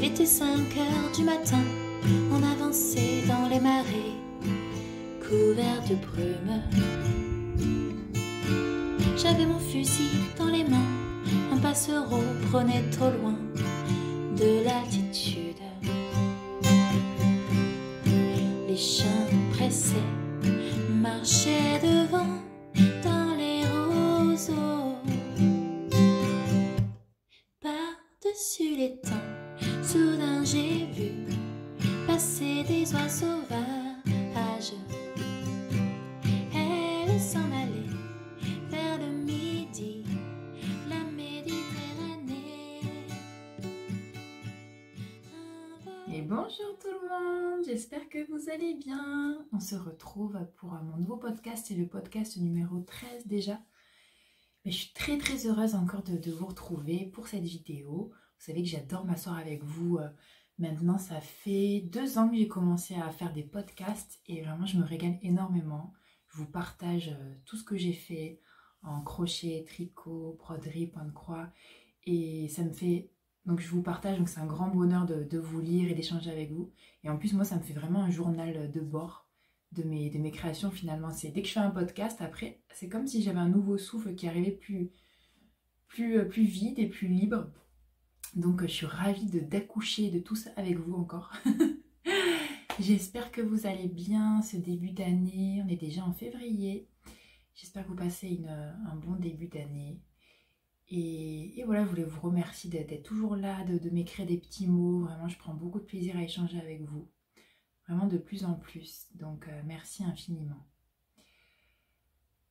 était 5 heures du matin, on avançait dans les marais, couverts de brume. J'avais mon fusil dans les mains, un passereau prenait au loin de l'altitude. Les chiens pressés marchaient devant dans les roseaux. Par-dessus l'étang, soudain j'ai vu passer des oies sauvages. Elles s'en allaient vers le midi, la Méditerranée. Et bonjour tout le monde, j'espère que vous allez bien. On se retrouve pour mon nouveau podcast, c'est le podcast numéro 13 déjà. Mais je suis très heureuse encore de vous retrouver pour cette vidéo. Vous savez que j'adore m'asseoir avec vous. Maintenant, ça fait 2 ans que j'ai commencé à faire des podcasts et vraiment, je me régale énormément. Je vous partage tout ce que j'ai fait en crochet, tricot, broderie, point de croix. Et ça me fait... Donc, je vous partage, donc c'est un grand bonheur de vous lire et d'échanger avec vous. Et en plus, moi, ça me fait vraiment un journal de bord de mes créations finalement. C'est dès que je fais un podcast, après, c'est comme si j'avais un nouveau souffle qui arrivait plus vide et plus libre. Donc je suis ravie d'accoucher de tout ça avec vous encore. J'espère que vous allez bien ce début d'année. On est déjà en février. J'espère que vous passez un bon début d'année. Et voilà, je voulais vous remercier d'être toujours là, de m'écrire des petits mots. Vraiment, je prends beaucoup de plaisir à échanger avec vous. Vraiment de plus en plus. Donc merci infiniment.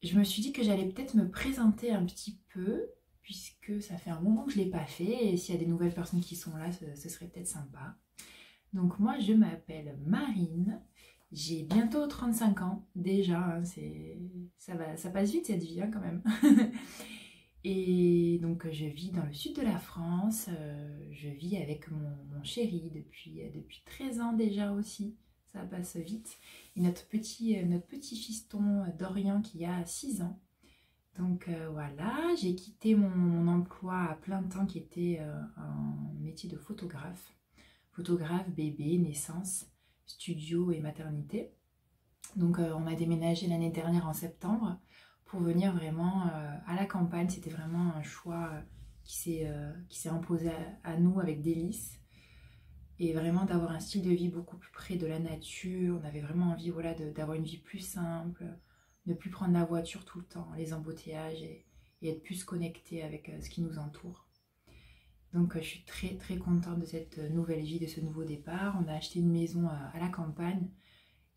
Je me suis dit que j'allais peut-être me présenter un petit peu, puisque ça fait un moment que je ne l'ai pas fait, et s'il y a des nouvelles personnes qui sont là, ce serait peut-être sympa. Donc moi, je m'appelle Marine, j'ai bientôt 35 ans, déjà, hein, ça passe vite cette vie hein, quand même. Et donc je vis dans le sud de la France, je vis avec mon chéri depuis 13 ans déjà aussi, ça passe vite. Et notre petit fiston Dorian qui a 6 ans. Donc voilà, j'ai quitté mon emploi à plein temps qui était un métier de photographe. Photographe, bébé, naissance, studio et maternité. Donc on a déménagé l'année dernière en septembre pour venir vraiment à la campagne. C'était vraiment un choix qui s'est imposé à nous avec délice. Et vraiment d'avoir un style de vie beaucoup plus près de la nature. On avait vraiment envie voilà, d'avoir une vie plus simple, ne plus prendre la voiture tout le temps, les embouteillages et être plus connecté avec ce qui nous entoure. Donc je suis très contente de cette nouvelle vie, de ce nouveau départ. On a acheté une maison à la campagne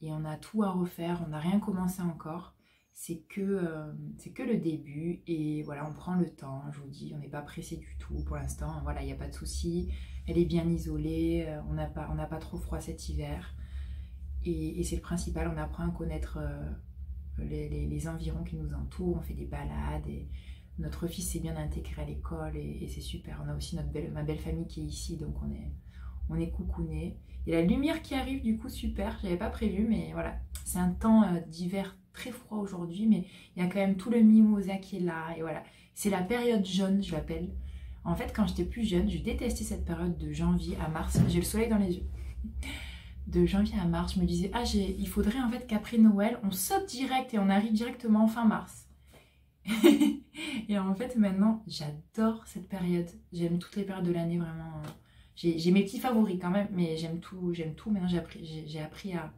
et on a tout à refaire, on n'a rien commencé encore. C'est que le début et voilà, on prend le temps, je vous dis, on n'est pas pressé du tout pour l'instant, voilà, il n'y a pas de souci, elle est bien isolée, on n'a pas trop froid cet hiver et c'est le principal, on apprend à connaître les environs qui nous entourent, on fait des balades et notre fils s'est bien intégré à l'école et c'est super. On a aussi ma belle famille qui est ici, donc on est coucouné. Il y a la lumière qui arrive, du coup super, j'avais pas prévu, mais voilà, c'est un temps d'hiver très froid aujourd'hui, mais il y a quand même tout le mimosa qui est là, et voilà, c'est la période jaune, je l'appelle. En fait, quand j'étais plus jeune, je détestais cette période de janvier à mars, j'ai le soleil dans les yeux. De janvier à mars, je me disais, il faudrait en fait qu'après Noël, on saute direct et on arrive directement en fin mars. Et en fait, maintenant, j'adore cette période. J'aime toutes les périodes de l'année, vraiment. J'ai mes petits favoris quand même, mais j'aime tout. Maintenant, j'ai appris à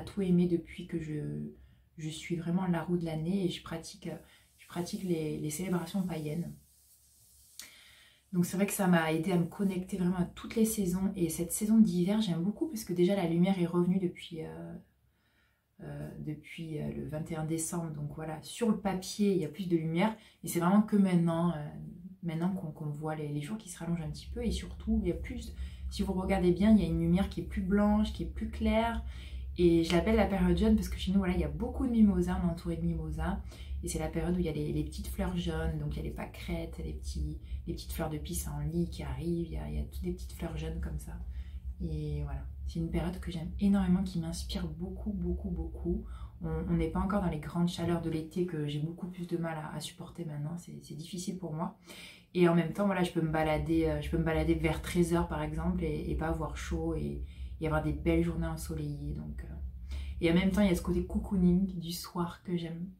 tout aimer depuis que je suis vraiment la roue de l'année et je pratique les célébrations païennes. Donc c'est vrai que ça m'a aidé à me connecter vraiment à toutes les saisons. Et cette saison d'hiver, j'aime beaucoup parce que déjà la lumière est revenue depuis le 21 décembre. Donc voilà, sur le papier, il y a plus de lumière. Et c'est vraiment que maintenant qu'on voit les jours qui se rallongent un petit peu. Et surtout, il y a plus, si vous regardez bien, il y a une lumière qui est plus blanche, qui est plus claire. Et je l'appelle la période jaune parce que chez nous, voilà, il y a beaucoup de mimosas, on est entouré de mimosas. Et c'est la période où il y a les petites fleurs jaunes, donc il y a les pâquerettes, les petites fleurs de pissenlit qui arrivent, il y a toutes des petites fleurs jaunes comme ça. Et voilà, c'est une période que j'aime énormément, qui m'inspire beaucoup. On n'est pas encore dans les grandes chaleurs de l'été que j'ai beaucoup plus de mal à supporter maintenant, c'est difficile pour moi. Et en même temps, voilà, je peux me balader vers 13h par exemple et pas avoir chaud et avoir des belles journées ensoleillées. Donc, et en même temps, il y a ce côté cocooning du soir que j'aime.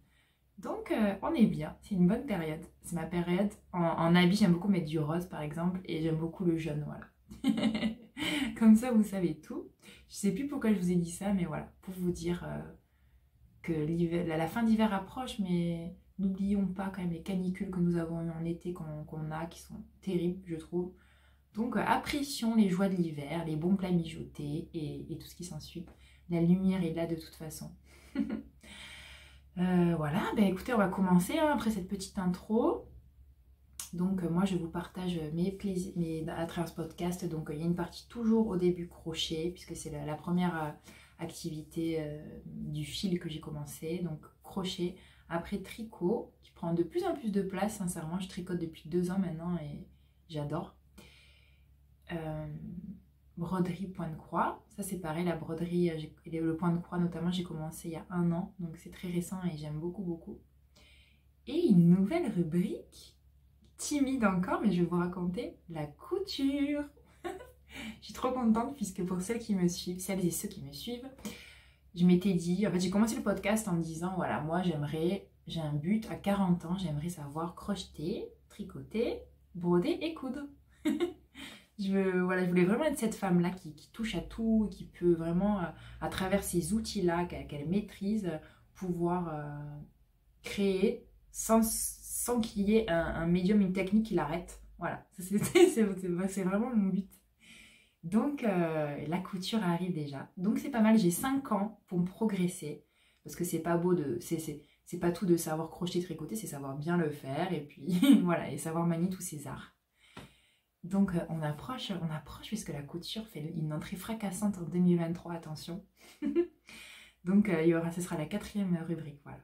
Donc, on est bien, c'est une bonne période. C'est ma période. En habit, j'aime beaucoup mettre du rose par exemple et j'aime beaucoup le jaune, voilà. Comme ça, vous savez tout. Je sais plus pourquoi je vous ai dit ça, mais voilà, pour vous dire que la fin d'hiver approche, mais n'oublions pas quand même les canicules que nous avons eues en été, qu'on a, qui sont terribles, je trouve. Donc, apprécions les joies de l'hiver, les bons plats mijotés et tout ce qui s'ensuit. La lumière est là de toute façon. Voilà, ben écoutez, on va commencer hein, après cette petite intro. Donc moi je vous partage mes plaisirs à travers ce podcast. Donc il y a une partie toujours au début crochet, puisque c'est la première activité du fil que j'ai commencé. Donc crochet, après tricot, qui prend de plus en plus de place, sincèrement. Je tricote depuis 2 ans maintenant et j'adore. Broderie point de croix, ça c'est pareil, la broderie, le point de croix notamment, j'ai commencé il y a 1 an, donc c'est très récent et j'aime beaucoup beaucoup. Et une nouvelle rubrique, timide encore, mais je vais vous raconter la couture. Je suis trop contente puisque pour celles qui me suivent, celles et ceux qui me suivent, je m'étais dit, en fait j'ai commencé le podcast en me disant, voilà, moi j'ai un but, à 40 ans, j'aimerais savoir crocheter, tricoter, broder et coudre. Voilà, je voulais vraiment être cette femme-là qui touche à tout, qui peut vraiment, à travers ces outils-là qu'elle maîtrise, pouvoir créer sans qu'il y ait un médium, une technique qui l'arrête. Voilà, c'est vraiment mon but. Donc, la couture arrive déjà. Donc, c'est pas mal, j'ai 5 ans pour me progresser. Parce que c'est pas beau de... C'est pas tout de savoir crocheter, tricoter, c'est savoir bien le faire. Et puis, voilà, et savoir manier tous ces arts. Donc on approche puisque la couture fait une entrée fracassante en 2023, attention. Donc ce sera la 4e rubrique, voilà.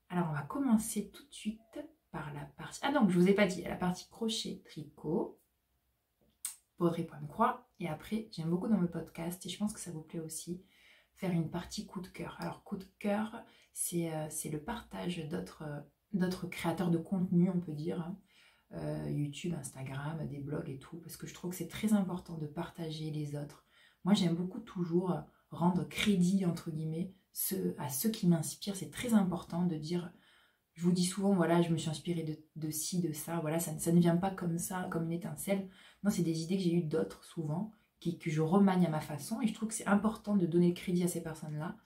Alors on va commencer tout de suite par la partie... Ah non, je vous ai pas dit, la partie crochet, tricot, broderie point de croix. Et après, j'aime beaucoup dans le podcast, et je pense que ça vous plaît aussi, faire une partie coup de cœur. Alors coup de cœur, c'est le partage d'autres créateurs de contenu, on peut dire, hein. YouTube, Instagram, des blogs et tout, parce que je trouve que c'est très important de partager les autres. Moi j'aime beaucoup toujours rendre crédit entre guillemets à ceux qui m'inspirent. C'est très important de dire, je vous dis souvent, voilà, je me suis inspirée de ci, de ça, voilà, ça ne vient pas comme ça, comme une étincelle. Non, c'est des idées que j'ai eues d'autres souvent, que je remanie à ma façon, et je trouve que c'est important de donner le crédit à ces personnes-là.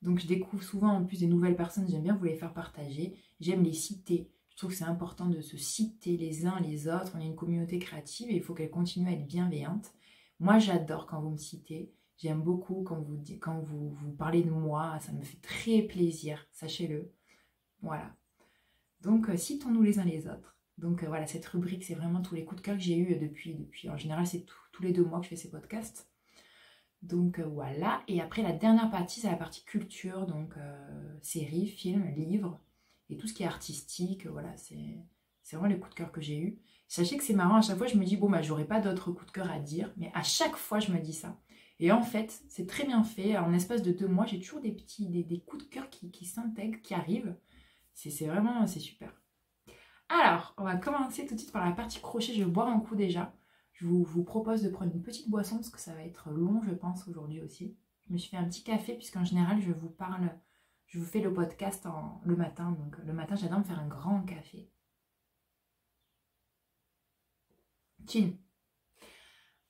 Donc je découvre souvent en plus des nouvelles personnes, j'aime bien vous les faire partager, j'aime les citer. Je trouve que c'est important de se citer les uns les autres. On est une communauté créative et il faut qu'elle continue à être bienveillante. Moi, j'adore quand vous me citez. J'aime beaucoup quand vous parlez de moi. Ça me fait très plaisir, sachez-le. Voilà. Donc, citons-nous les uns les autres. Donc, voilà, cette rubrique, c'est vraiment tous les coups de cœur que j'ai eus depuis. En général, c'est tous les 2 mois que je fais ces podcasts. Donc, voilà. Et après, la dernière partie, c'est la partie culture. Donc, séries, films, livres. Et tout ce qui est artistique, voilà, c'est vraiment les coups de cœur que j'ai eus. Sachez que c'est marrant, à chaque fois je me dis, bon, bah, j'aurai pas d'autres coups de cœur à dire, mais à chaque fois je me dis ça. Et en fait, c'est très bien fait. En espace de 2 mois, j'ai toujours des coups de cœur qui s'intègrent, qui arrivent. C'est super. Alors, on va commencer tout de suite par la partie crochet. Je vais boire un coup déjà. Je vous propose de prendre une petite boisson parce que ça va être long, je pense, aujourd'hui aussi. Je me suis fait un petit café puisqu'en général, je vous fais le podcast le matin, donc le matin j'adore me faire un grand café. Chin.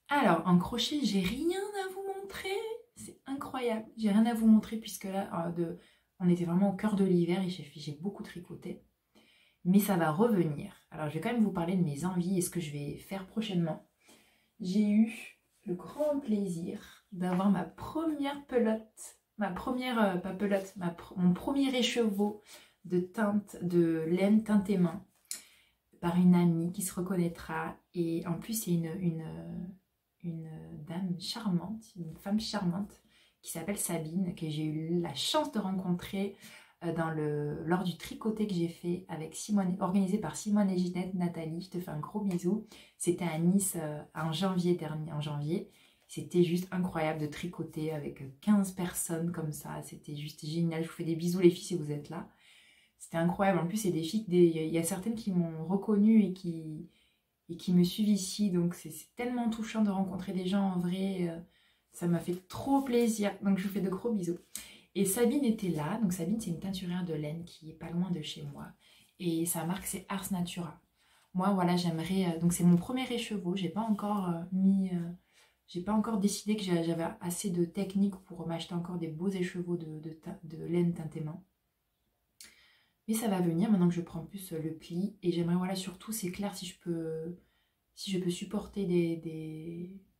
Alors en crochet j'ai rien à vous montrer, c'est incroyable, j'ai rien à vous montrer puisque là on était vraiment au cœur de l'hiver et j'ai beaucoup tricoté. Mais ça va revenir. Alors je vais quand même vous parler de mes envies et ce que je vais faire prochainement. J'ai eu le grand plaisir d'avoir ma première pelote. Ma première, pas pelote, mon premier écheveau de laine teintée main par une amie qui se reconnaîtra. Et en plus, c'est une dame charmante, une femme charmante qui s'appelle Sabine, que j'ai eu la chance de rencontrer lors du tricoté que j'ai fait avec Simone, organisé par Simone et Ginette. Nathalie, je te fais un gros bisou. C'était à Nice en janvier. C'était juste incroyable de tricoter avec 15 personnes comme ça. C'était juste génial. Je vous fais des bisous les filles si vous êtes là. C'était incroyable. En plus, c'est des filles, il y a certaines qui m'ont reconnue et qui me suivent ici. Donc, c'est tellement touchant de rencontrer des gens en vrai. Ça m'a fait trop plaisir. Donc, je vous fais de gros bisous. Et Sabine était là. Donc, Sabine, c'est une teinturière de laine qui est pas loin de chez moi. Et sa marque, c'est Ars Natura. Moi, voilà, j'aimerais... donc, c'est mon premier écheveau. J'ai pas encore j'ai pas encore décidé que j'avais assez de technique pour m'acheter encore des beaux écheveaux de laine teintée main. Mais ça va venir maintenant que je prends plus le pli. Et j'aimerais, voilà, surtout, c'est clair, si je peux supporter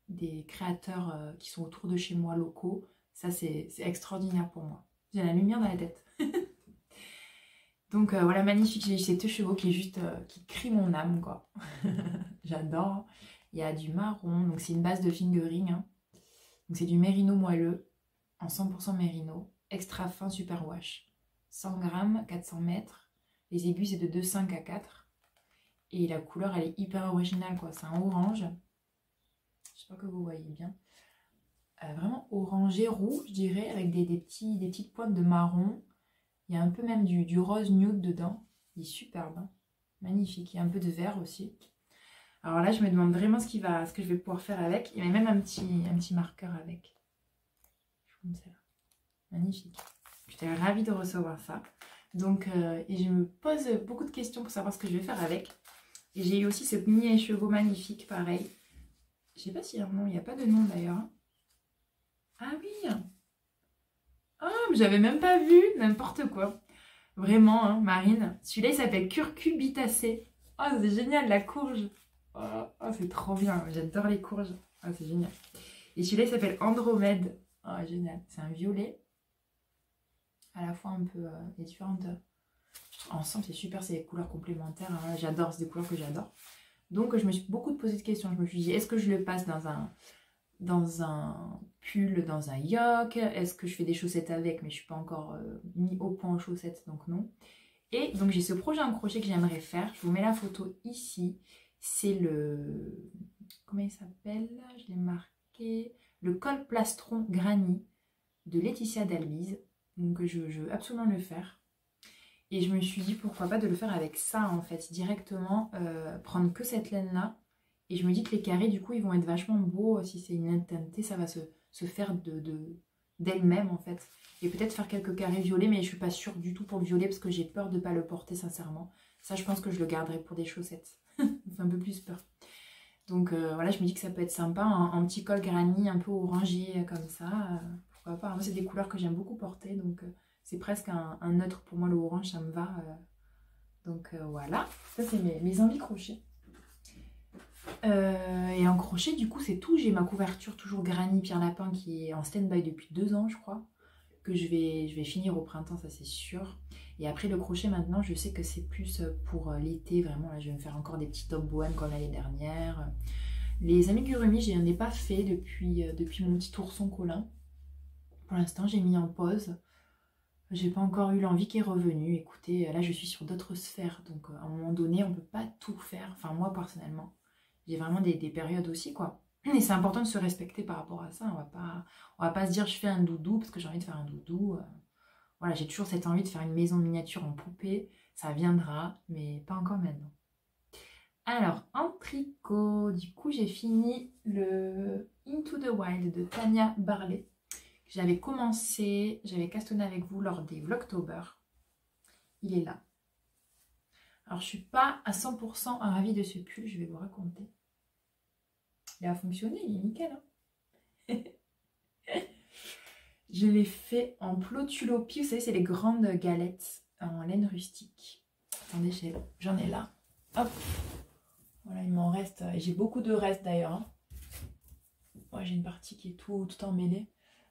des créateurs qui sont autour de chez moi, locaux, ça, c'est extraordinaire pour moi. J'ai la lumière dans la tête. Donc, voilà, magnifique. J'ai ces deux chevaux qui est juste, qui crient mon âme, quoi. J'adore. Il y a du marron, donc c'est une base de fingering. Hein. Donc, c'est du mérino moelleux, en 100% mérino, extra fin, super wash. 100 grammes, 400 mètres. Les aiguilles, c'est de 2,5 à 4. Et la couleur, elle est hyper originale, quoi. C'est un orange. Je sais pas que vous voyez bien. Vraiment orangé, roux, je dirais, avec des petites pointes de marron. Il y a un peu même du rose nude dedans. Il est superbe. Hein. Magnifique. Il y a un peu de vert aussi. Alors là, je me demande vraiment ce que je vais pouvoir faire avec. Il y a même un petit marqueur avec. Comme ça. Magnifique. J'étais ravie de recevoir ça. Donc, et je me pose beaucoup de questions pour savoir ce que je vais faire avec. Et j'ai eu aussi ce mini écheveau magnifique, pareil. Je sais pas s'il y a un nom, il n'y a pas de nom d'ailleurs. Ah oui. Ah, mais j'avais même pas vu, n'importe quoi. Vraiment, hein, Marine. Celui-là, il s'appelle curcubitacé. Oh, c'est génial, la courge. Oh, c'est trop bien, j'adore les courges. Oh, c'est génial. Et celui-là, il s'appelle Andromède. Oh, génial. C'est un violet. À la fois un peu les différentes... Ensemble, c'est super, c'est des couleurs complémentaires. Hein. J'adore, c'est des couleurs que j'adore. Donc, je me suis beaucoup posé de questions. Je me suis dit, est-ce que je le passe dans un pull, dans un yoke? Est-ce que je fais des chaussettes avec? Mais je ne suis pas encore mis au point en chaussettes, donc non. Et donc, j'ai ce projet en crochet que j'aimerais faire. Je vous mets la photo ici. C'est le... Comment il s'appelle? Je l'ai marqué. Le col plastron granny de Laetitia Dalbise. Donc, je veux absolument le faire. Et je me suis dit, pourquoi pas de le faire avec ça, en fait. Directement, prendre que cette laine-là. Et je me dis que les carrés, du coup, ils vont être vachement beaux. Si c'est une laine teintée, ça va se faire d'elle-même, en fait. Et peut-être faire quelques carrés violets, mais je ne suis pas sûre du tout pour le violet, parce que j'ai peur de ne pas le porter, sincèrement. Ça, je pense que je le garderai pour des chaussettes. Ça fait un peu plus peur. Donc, voilà, je me dis que ça peut être sympa. Un petit col granny, un peu orangé, comme ça. Pourquoi pas. Moi, c'est des couleurs que j'aime beaucoup porter, donc... c'est presque un neutre pour moi, le orange, ça me va. Donc voilà, ça c'est mes envies crochet. Et en crochet, du coup, c'est tout. J'ai ma couverture toujours Granny Pierre Lapin qui est en stand-by depuis 2 ans, je crois. Que je vais finir au printemps, ça c'est sûr. Et après le crochet, maintenant, je sais que c'est plus pour l'été. Vraiment, là, je vais me faire encore des petits tops bohème comme l'année dernière. Les amigurumis, je n'en ai pas fait depuis mon petit ourson Colin. Pour l'instant, j'ai mis en pause. J'ai pas encore eu l'envie qui est revenue. Écoutez, là je suis sur d'autres sphères, donc à un moment donné on peut pas tout faire. Enfin moi personnellement, j'ai vraiment des périodes aussi quoi. Et c'est important de se respecter par rapport à ça. On va pas se dire je fais un doudou parce que j'ai envie de faire un doudou. Voilà, j'ai toujours cette envie de faire une maison miniature en poupée. Ça viendra, mais pas encore maintenant. Alors en tricot, du coup j'ai fini le Into the Wild de Tania Barley. J'avais commencé, j'avais castonné avec vous lors des Vlogtober. Il est là. Alors, je ne suis pas à 100% ravie de ce pull, je vais vous raconter. Il a fonctionné, il est nickel. Hein. Je l'ai fait en Plotulopie. Vous savez, c'est les grandes galettes en laine rustique. Attendez, j'en ai là. Hop. Voilà, il m'en reste. J'ai beaucoup de restes d'ailleurs. Hein. Moi, j'ai une partie qui est tout emmêlée.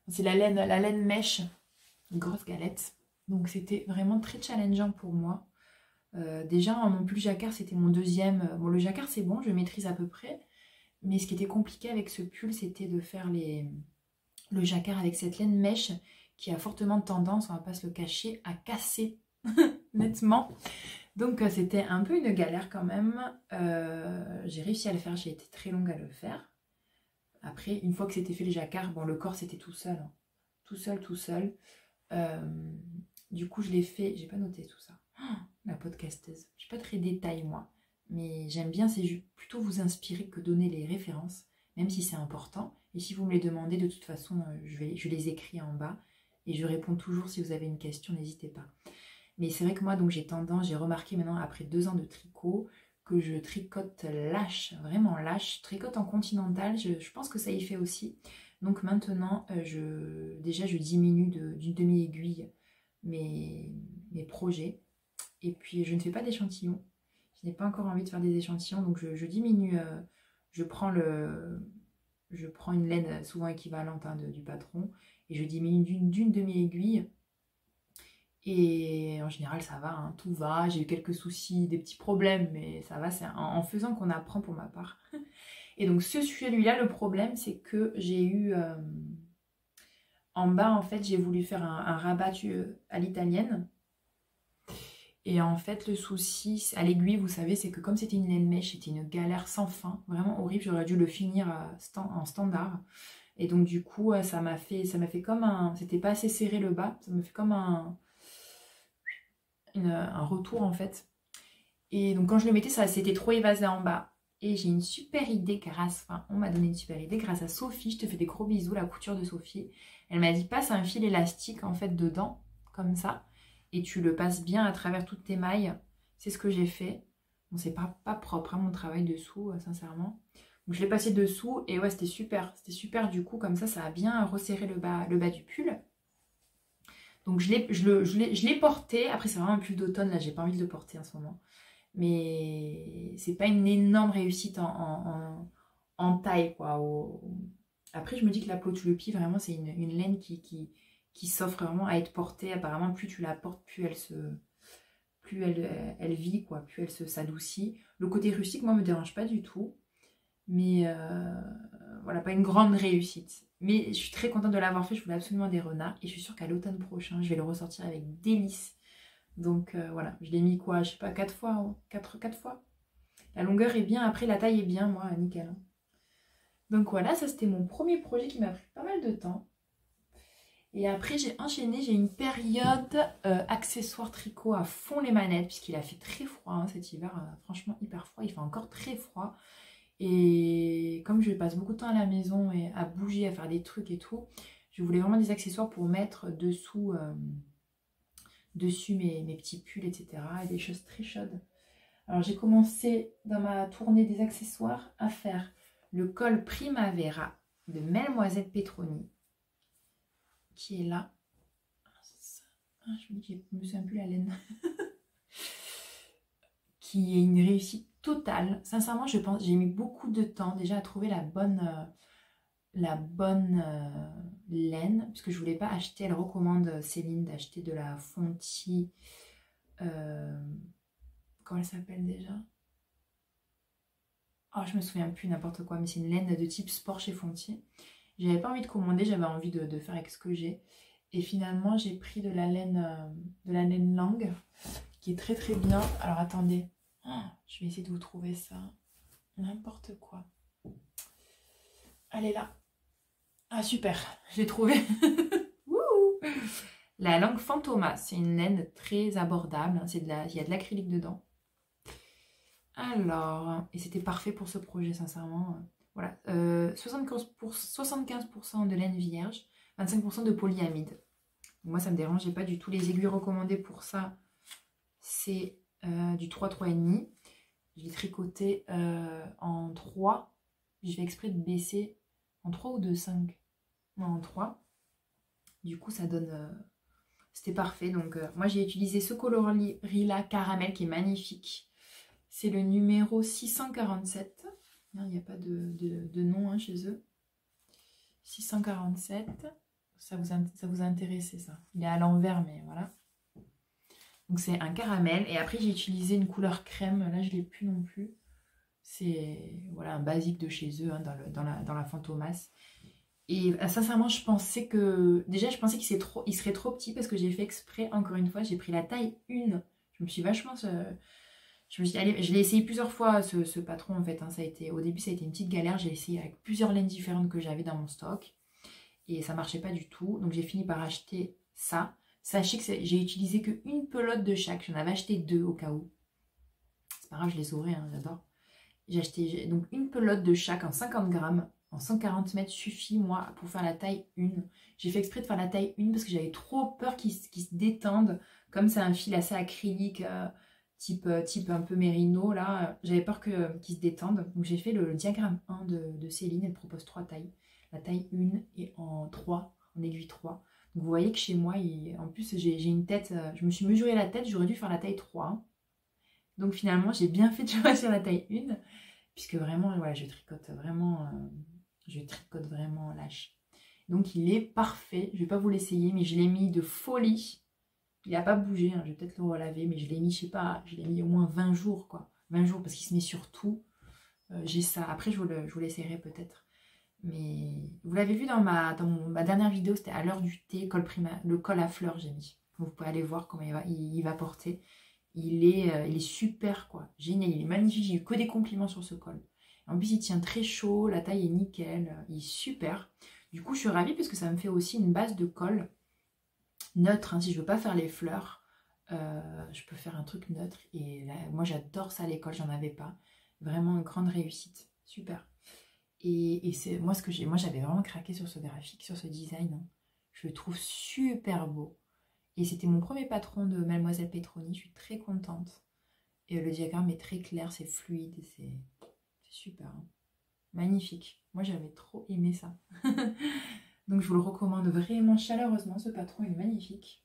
C'est la laine mèche, une grosse galette. Donc c'était vraiment très challengeant pour moi. Déjà, mon pull jacquard, c'était mon deuxième. Bon, le jacquard, c'est bon, je maîtrise à peu près. Mais ce qui était compliqué avec ce pull, c'était de faire le jacquard avec cette laine mèche qui a fortement tendance, on va pas se le cacher, à casser nettement. Donc c'était un peu une galère quand même. J'ai réussi à le faire, j'ai été très longue à le faire. Après, une fois que c'était fait le jacquard, bon, le corps c'était tout seul. Hein. Tout seul. Du coup, je l'ai fait, j'ai pas noté tout ça. Oh, podcasteuse. Je suis pas très détail moi, mais j'aime bien, c'est plutôt vous inspirer que donner les références, même si c'est important. Et si vous me les demandez, de toute façon, je les écris en bas et je réponds toujours si vous avez une question, n'hésitez pas. Mais c'est vrai que moi, donc j'ai remarqué maintenant après 2 ans de tricot, que je tricote lâche, vraiment lâche, tricote en continental, je pense que ça y fait aussi. Donc maintenant, je diminue d'une demi-aiguille mes projets. Et puis je ne fais pas d'échantillons. Je n'ai pas encore envie de faire des échantillons, donc je diminue, je prends une laine souvent équivalente du patron, et je diminue d'une demi-aiguille. Et en général, ça va, hein, tout va. J'ai eu quelques soucis, des petits problèmes, mais ça va, c'est en faisant qu'on apprend pour ma part. Et donc, celui-là, le problème, c'est que j'ai eu... en bas, en fait, j'ai voulu faire un rabat à l'italienne. Et en fait, le souci, à l'aiguille, vous savez, c'est que comme c'était une laine mèche, c'était une galère sans fin. Vraiment horrible, j'aurais dû le finir en standard. Et donc, du coup, ça m'a fait comme un... C'était pas assez serré le bas, ça me fait comme un retour en fait. Et donc quand je le mettais, ça s'était trop évasé en bas. Et j'ai une super idée on m'a donné une super idée grâce à Sophie. Je te fais des gros bisous, la couture de Sophie. Elle m'a dit passe un fil élastique en fait dedans, comme ça, et tu le passes bien à travers toutes tes mailles. C'est ce que j'ai fait. Bon, c'est pas propre hein, mon travail dessous, sincèrement. Donc je l'ai passé dessous et ouais, c'était super. C'était super du coup, comme ça a bien resserré le bas du pull. Donc je l'ai porté. Après c'est vraiment un pull d'automne, là j'ai pas envie de le porter en ce moment. Mais c'est pas une énorme réussite en taille quoi. Après je me dis que la peau-le pied vraiment c'est une laine qui s'offre vraiment à être portée. Apparemment plus tu la portes, plus elle vit quoi, plus elle s'adoucit. Le côté rustique moi me dérange pas du tout. Mais voilà, pas une grande réussite. Mais je suis très contente de l'avoir fait, je voulais absolument des renards. Et je suis sûre qu'à l'automne prochain, je vais le ressortir avec délice. Donc voilà, je l'ai mis quoi, je sais pas, 4 fois, hein, 4 fois. La longueur est bien, après la taille est bien, moi, nickel. Hein. Donc voilà, ça c'était mon premier projet qui m'a pris pas mal de temps. Et après j'ai enchaîné, j'ai une période accessoires tricot à fond les manettes, puisqu'il a fait très froid hein, cet hiver, franchement hyper froid, il fait encore très froid. Et comme je passe beaucoup de temps à la maison et à bouger, à faire des trucs et tout, je voulais vraiment des accessoires pour mettre dessus mes petits pulls, etc. Et des choses très chaudes. Alors j'ai commencé dans ma tournée des accessoires à faire le col Primavera de Mademoiselle Petroni, qui est là. Je me dis que je me souviens plus la laine. Qui est une réussite totale. Sincèrement, je pense j'ai mis beaucoup de temps déjà à trouver la bonne laine, puisque je voulais pas acheter. Elle recommande Céline d'acheter de la Fonty. Comment elle s'appelle déjà? Oh, je me souviens plus, n'importe quoi, mais c'est une laine de type sport chez Fonty. J'avais pas envie de commander, j'avais envie de faire avec ce que j'ai. Et finalement, j'ai pris de la laine Lang, qui est très très bien. Alors attendez. Je vais essayer de vous trouver ça. N'importe quoi. Elle est là. Ah super, je l'ai trouvée. La Lang Fantomas, c'est une laine très abordable. Il y a de l'acrylique dedans. Alors, et c'était parfait pour ce projet, sincèrement. Voilà, 75% de laine vierge, 25% de polyamide. Moi, ça me dérangeait pas du tout. Les aiguilles recommandées pour ça, c'est du 3,5. Je l'ai tricoté en 3. Je fais exprès de baisser en 3 ou 2,5. Non, en 3. Du coup, ça donne... C'était parfait. Donc, moi, j'ai utilisé ce coloris-là, caramel, qui est magnifique. C'est le numéro 647. Il n'y a pas de nom hein, chez eux. 647. Ça vous a intéressé, ça. Il est à l'envers, mais voilà. Donc c'est un caramel. Et après j'ai utilisé une couleur crème. Là je ne l'ai plus non plus. C'est voilà, un basique de chez eux hein, dans la Fantomas. Et sincèrement je pensais que... Déjà je pensais qu'il serait trop petit parce que j'ai fait exprès. Encore une fois j'ai pris la taille 1. Je me suis vachement... Je me suis dit, allez, je l'ai essayé plusieurs fois ce patron en fait. Hein, au début ça a été une petite galère. J'ai essayé avec plusieurs laines différentes que j'avais dans mon stock. Et ça marchait pas du tout. Donc j'ai fini par acheter ça. Sachez que j'ai utilisé qu'une pelote de chaque. J'en avais acheté 2 au cas où. C'est pas grave, je les aurai, hein, j'adore. J'ai acheté donc une pelote de chaque en 50 grammes. En 140 mètres suffit, moi, pour faire la taille 1. J'ai fait exprès de faire la taille 1 parce que j'avais trop peur qu'ils se détendent. Comme c'est un fil assez acrylique, type un peu mérino, là, j'avais peur qu'ils se détendent. Donc j'ai fait le diagramme 1 de Céline. Elle propose 3 tailles. La taille 1 et en 3, en aiguille 3. Donc vous voyez que chez moi, en plus j'ai une tête, je me suis mesuré la tête, j'aurais dû faire la taille 3. Donc finalement, j'ai bien fait de choisir la taille 1. Puisque vraiment, voilà, je tricote vraiment lâche. Donc il est parfait. Je ne vais pas vous l'essayer, mais je l'ai mis de folie. Il n'a pas bougé, hein. Je vais peut-être le relaver, mais je l'ai mis, je sais pas, je l'ai mis au moins 20 jours, quoi. 20 jours, parce qu'il se met sur tout. J'ai ça. Après, je vous l'essayerai peut-être. Mais vous l'avez vu dans ma dernière vidéo, c'était à l'heure du thé, le col à fleurs, j'ai mis. Vous pouvez aller voir comment il va porter. Il est super, quoi. Génial, il est magnifique. J'ai eu que des compliments sur ce col. En plus, il tient très chaud, la taille est nickel, il est super. Du coup, je suis ravie parce que ça me fait aussi une base de col neutre. Hein. Si je veux pas faire les fleurs, je peux faire un truc neutre. Et là, moi, j'adore ça à l'école, j'en avais pas. Vraiment une grande réussite. Super. Et c'est moi j'avais vraiment craqué sur ce graphique, sur ce design. Hein. Je le trouve super beau. Et c'était mon premier patron de Mademoiselle Petroni, je suis très contente. Et le diagramme est très clair, c'est fluide, c'est super. Hein. Magnifique. Moi, j'avais trop aimé ça. Donc, je vous le recommande vraiment chaleureusement, ce patron est magnifique.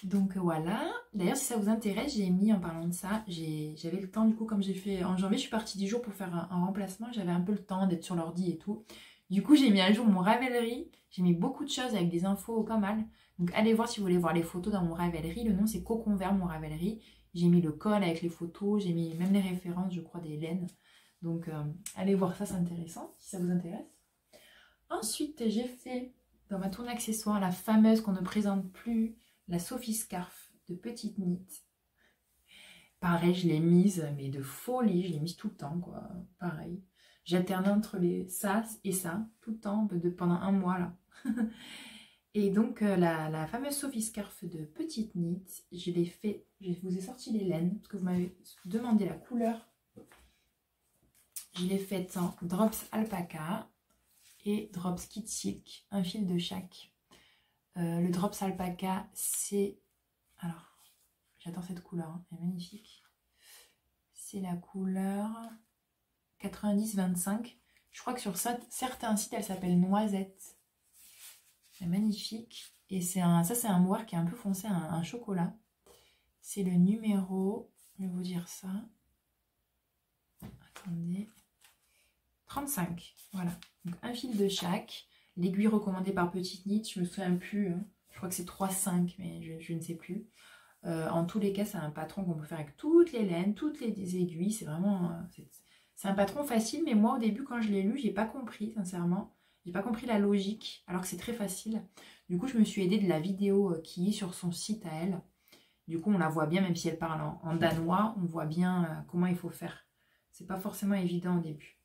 Donc, voilà. D'ailleurs, si ça vous intéresse, j'ai mis, en parlant de ça, j'avais le temps, du coup, comme j'ai fait en janvier, je suis partie 10 jours pour faire un remplacement. J'avais un peu le temps d'être sur l'ordi et tout. Du coup, j'ai mis à jour mon Ravelry. J'ai mis beaucoup de choses avec des infos pas mal. Donc, allez voir si vous voulez voir les photos dans mon Ravelry. Le nom, c'est Cocon Vert, mon Ravelry. J'ai mis le col avec les photos. J'ai mis même les références, je crois, des laines. Donc, allez voir ça, c'est intéressant, si ça vous intéresse. Ensuite, j'ai fait, dans ma tournée accessoire, la fameuse qu'on ne présente plus, la Sophie Scarf de Petite Knit. Pareil, je l'ai mise, mais de folie. Je l'ai mise tout le temps, quoi. Pareil. J'alternais entre ça et ça, tout le temps, pendant un mois, là. Et donc, la fameuse Sophie Scarf de Petite Knit, je l'ai fait, je vous ai sorti les laines, parce que vous m'avez demandé la couleur. Je l'ai faite en Drops Alpaca et Drops Kid Silk, un fil de chaque. Le Drops Alpaca, c'est... Alors, j'adore cette couleur, hein, elle est magnifique. C'est la couleur 90-25. Je crois que sur certains sites, elle s'appelle Noisette. C'est magnifique. Et ça, c'est un moire qui est un peu foncé, un chocolat. C'est le numéro, je vais vous dire ça. Attendez. 35, voilà. Donc un fil de chaque. L'aiguille recommandée par Petite Knit, je me souviens plus. Hein. Je crois que c'est 3,5, mais je ne sais plus. En tous les cas, c'est un patron qu'on peut faire avec toutes les laines, toutes les aiguilles. C'est vraiment... c'est un patron facile, mais moi, au début, quand je l'ai lu, j'ai pas compris, sincèrement. J'ai pas compris la logique, alors que c'est très facile. Du coup, je me suis aidée de la vidéo qui est sur son site à elle. Du coup, on la voit bien, même si elle parle en danois, on voit bien comment il faut faire. C'est pas forcément évident au début.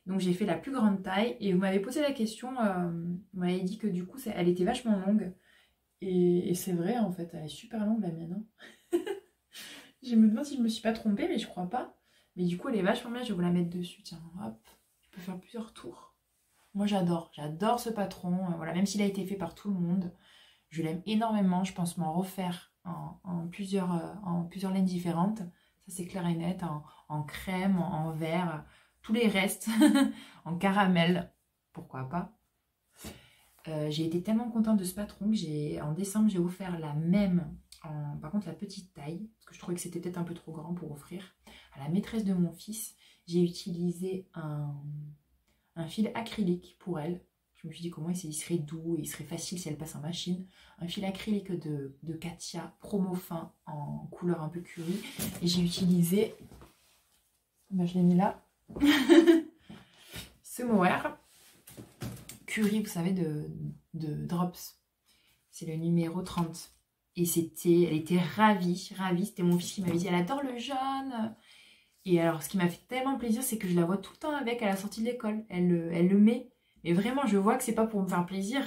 Donc, j'ai fait la plus grande taille. Et vous m'avez posé la question, vous m'avez dit que du coup, elle était vachement longue. Et c'est vrai, en fait, elle est super longue, la mienne. Hein. Je me demande si je me suis pas trompée, mais je crois pas. Mais du coup, elle est vachement bien. Je vais vous la mettre dessus. Tiens, hop. Je peux faire plusieurs tours. Moi, j'adore ce patron. Voilà, même s'il a été fait par tout le monde, je l'aime énormément. Je pense m'en refaire en plusieurs laines différentes. Ça, c'est clair et net. En crème, en vert, tous les restes, en caramel. Pourquoi pas. J'ai été tellement contente de ce patron que en décembre, j'ai offert la même, par contre la petite taille, parce que je trouvais que c'était peut-être un peu trop grand pour offrir, à la maîtresse de mon fils. J'ai utilisé un fil acrylique pour elle. Je me suis dit comment il serait doux et il serait facile si elle passe en machine. Un fil acrylique de Katia, promo fin, en couleur un peu curry. Et j'ai utilisé, ben je l'ai mis là, ce mohair curry, vous savez, de Drops. C'est le numéro 30. Et elle était ravie. C'était mon fils qui m'avait dit, elle adore le jaune. Et alors, ce qui m'a fait tellement plaisir, c'est que je la vois tout le temps avec à la sortie de l'école. Elle le met. Et vraiment, je vois que c'est pas pour me faire plaisir.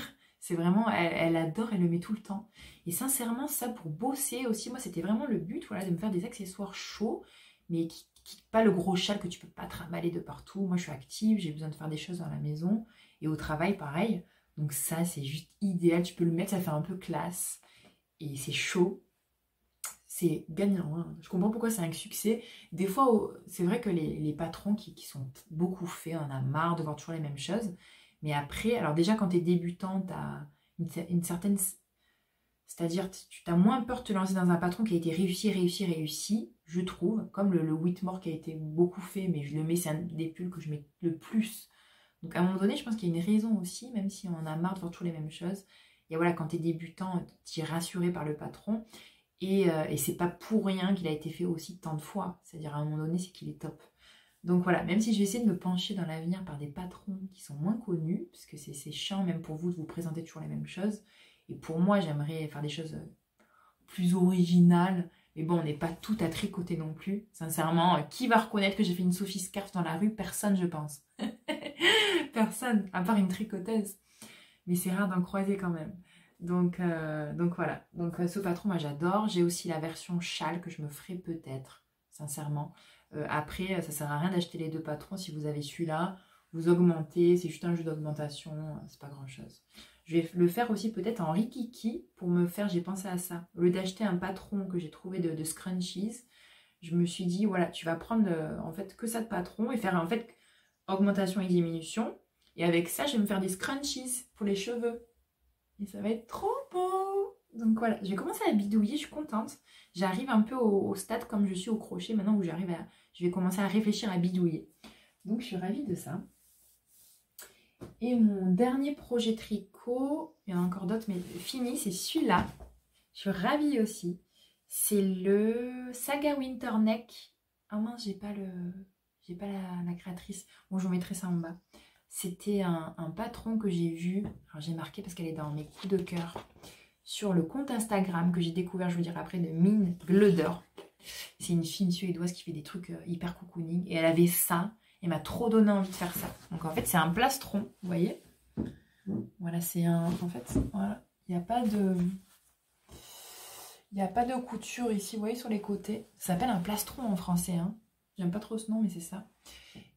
C'est vraiment, elle adore, elle le met tout le temps. Et sincèrement, ça pour bosser aussi, moi c'était vraiment le but, voilà, de me faire des accessoires chauds, mais qui pas le gros châle que tu peux pas trimballer de partout. Moi je suis active, j'ai besoin de faire des choses dans la maison et au travail pareil. Donc ça c'est juste idéal, tu peux le mettre, ça fait un peu classe. Et c'est chaud, c'est gagnant. Hein. Je comprends pourquoi c'est un succès. Des fois, c'est vrai que les patrons qui sont beaucoup faits, on en a marre de voir toujours les mêmes choses. Mais après, alors déjà quand tu es débutante, tu as une certaine... C'est-à-dire, tu as moins peur de te lancer dans un patron qui a été réussi, je trouve. Comme le Whitmore qui a été beaucoup fait, mais je le mets, c'est un des pulls que je mets le plus. Donc à un moment donné, je pense qu'il y a une raison aussi, même si on en a marre de voir toujours les mêmes choses. Et voilà, quand tu es débutant, tu es rassuré par le patron. Et c'est pas pour rien qu'il a été fait aussi tant de fois. C'est-à-dire à un moment donné, c'est qu'il est top. Donc voilà, même si je vais essayer de me pencher dans l'avenir par des patrons qui sont moins connus, parce que c'est chiant même pour vous de vous présenter toujours les mêmes choses. Et pour moi, j'aimerais faire des choses plus originales. Mais bon, on n'est pas tout à tricoter non plus. Sincèrement, qui va reconnaître que j'ai fait une Sophie Scarf dans la rue? Personne, je pense. Personne, à part une tricoteuse. Mais c'est rare d'en croiser quand même. Donc voilà. Donc ce patron, moi j'adore. J'ai aussi la version châle que je me ferai peut-être, sincèrement. Après, ça sert à rien d'acheter les deux patrons. Si vous avez celui-là, vous augmentez. C'est juste un jeu d'augmentation. C'est pas grand-chose. Je vais le faire aussi peut-être en rikiki pour me faire, j'ai pensé à ça. Au lieu d'acheter un patron que j'ai trouvé de scrunchies, je me suis dit, voilà, tu vas prendre en fait que ça de patron et faire en fait augmentation et diminution. Et avec ça, je vais me faire des scrunchies pour les cheveux. Et ça va être trop beau. Donc voilà, j'ai commencé à bidouiller, je suis contente. J'arrive un peu au stade comme je suis au crochet maintenant où je vais commencer à réfléchir à bidouiller. Donc je suis ravie de ça. Et mon dernier projet tricot, il y en a encore d'autres, mais fini, c'est celui-là. Je suis ravie aussi. C'est le Saga Winterneck. Ah mince, j'ai pas la créatrice. Bon, je vous mettrai ça en bas. C'était un patron que j'ai vu. Alors j'ai marqué parce qu'elle est dans mes coups de cœur. Sur le compte Instagram que j'ai découvert, je vous dirai après, de Min Glöder. C'est une fille suédoise qui fait des trucs hyper cocooning. Et elle avait ça. Et m'a trop donné envie de faire ça. Donc en fait, c'est un plastron, vous voyez. Voilà, c'est un... En fait, voilà. Il n'y a pas de... Il n'y a pas de couture ici, vous voyez, sur les côtés. Ça s'appelle un plastron en français. Hein. J'aime pas trop ce nom, mais c'est ça.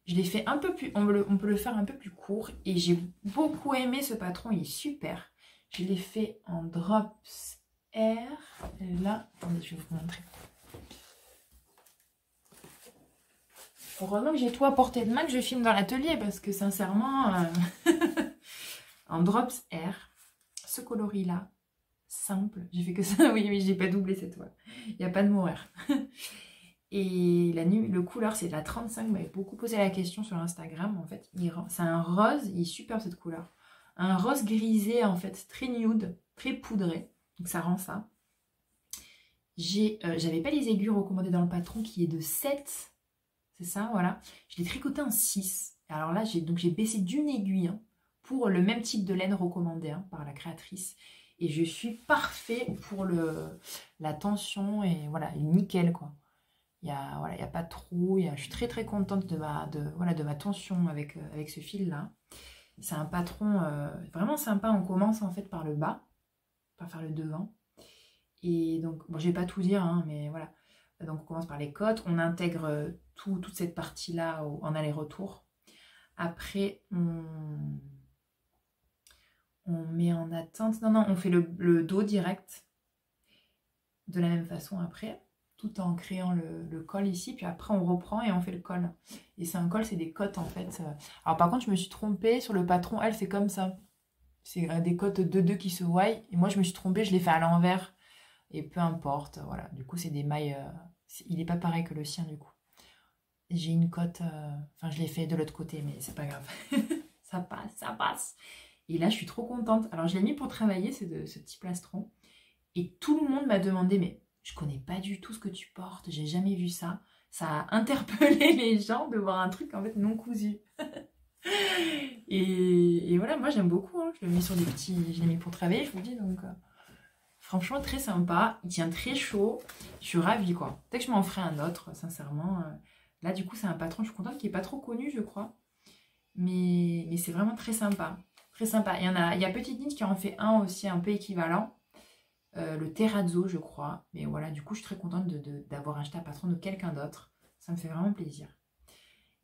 Je l'ai fait un peu plus... On peut le faire un peu plus court. Et j'ai beaucoup aimé ce patron, il est super. Je l'ai fait en Drops Air. Et là, attendez, je vais vous montrer. Heureusement que j'ai tout à portée de main que je filme dans l'atelier parce que sincèrement, en Drops Air, ce coloris-là, simple, j'ai fait que ça, oui, j'ai pas doublé cette toile, il n'y a pas de mourir. Et le couleur, c'est de la 35, vous m'avez beaucoup posé la question sur Instagram, en fait, c'est un rose, il est super cette couleur, un rose grisé en fait, très nude, très poudré, donc ça rend ça. J'avais pas les aiguilles recommandées dans le patron qui est de 7. C'est ça, voilà. Je l'ai tricoté en 6. Alors là, j'ai baissé d'une aiguille hein, pour le même type de laine recommandée hein, par la créatrice. Et je suis parfait pour la tension et voilà, nickel quoi. Il n'y a pas de trou. Je suis très très contente de ma tension avec ce fil-là. C'est un patron vraiment sympa. On commence en fait par le bas, par faire le devant. Et donc, bon, je vais pas tout dire, hein, mais voilà. Donc on commence par les côtes, on intègre toute cette partie-là en aller-retour. Après, on met en attente. Non, on fait le dos direct. De la même façon après, tout en créant le col ici. Puis après, on reprend et on fait le col. Et c'est un col, c'est des côtes en fait. Alors par contre, je me suis trompée sur le patron. Elle, c'est comme ça. C'est des côtes 2-2 qui se voient. Et moi, je me suis trompée, je l'ai fait à l'envers. Et peu importe, voilà. Du coup, c'est des mailles... il n'est pas pareil que le sien, du coup. J'ai une cote... Enfin, je l'ai fait de l'autre côté, mais c'est pas grave. Ça passe. Et là, je suis trop contente. Alors, je l'ai mis pour travailler, ce petit plastron. Et tout le monde m'a demandé, mais je connais pas du tout ce que tu portes. J'ai jamais vu ça. Ça a interpellé les gens de voir un truc, en fait, non cousu. et voilà, moi, j'aime beaucoup. Hein. Je le mets sur des petits... Je l'ai mis pour travailler, je vous dis, donc... Franchement, très sympa. Il tient très chaud. Je suis ravie, quoi. Peut-être que je m'en ferai un autre, sincèrement. Là, du coup, c'est un patron, je suis contente, qui n'est pas trop connu, je crois. Mais c'est vraiment très sympa. Très sympa. Il y a Petite Knit qui en fait un aussi un peu équivalent. Le terrazzo, je crois. Mais voilà, du coup, je suis très contente d'avoir acheté un patron de quelqu'un d'autre. Ça me fait vraiment plaisir.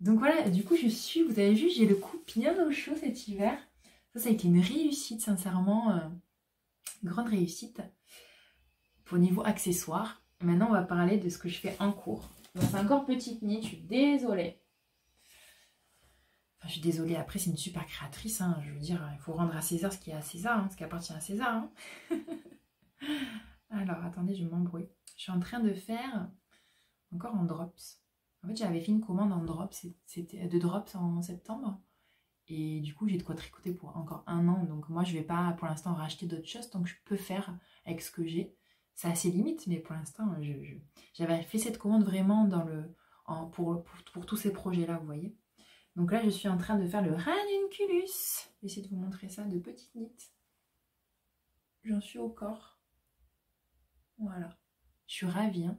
Donc voilà, du coup, vous avez vu, j'ai le cou bien au chaud cet hiver. Ça a été une réussite, sincèrement. Grande réussite. Pour niveau accessoires. Maintenant, on va parler de ce que je fais en cours. C'est encore Petite Knit, je suis désolée. Enfin, je suis désolée, après, c'est une super créatrice. Hein. Je veux dire, il faut rendre à César ce qui est à César, hein, ce qui appartient à César. Hein. Alors, attendez, je m'embrouille. Je suis en train de faire encore en drops. En fait, j'avais fait une commande en drops, c'était de drops en septembre. Et du coup, j'ai de quoi tricoter pour encore 1 an. Donc moi, je ne vais pas pour l'instant racheter d'autres choses tant que je peux faire avec ce que j'ai. C'est assez limite, mais pour l'instant, j'avais fait cette commande vraiment pour tous ces projets-là, vous voyez. Donc là, je suis en train de faire le ranunculus. J'essaie de vous montrer ça de Petite Knit. J'en suis au corps. Voilà. Je suis ravie. Hein.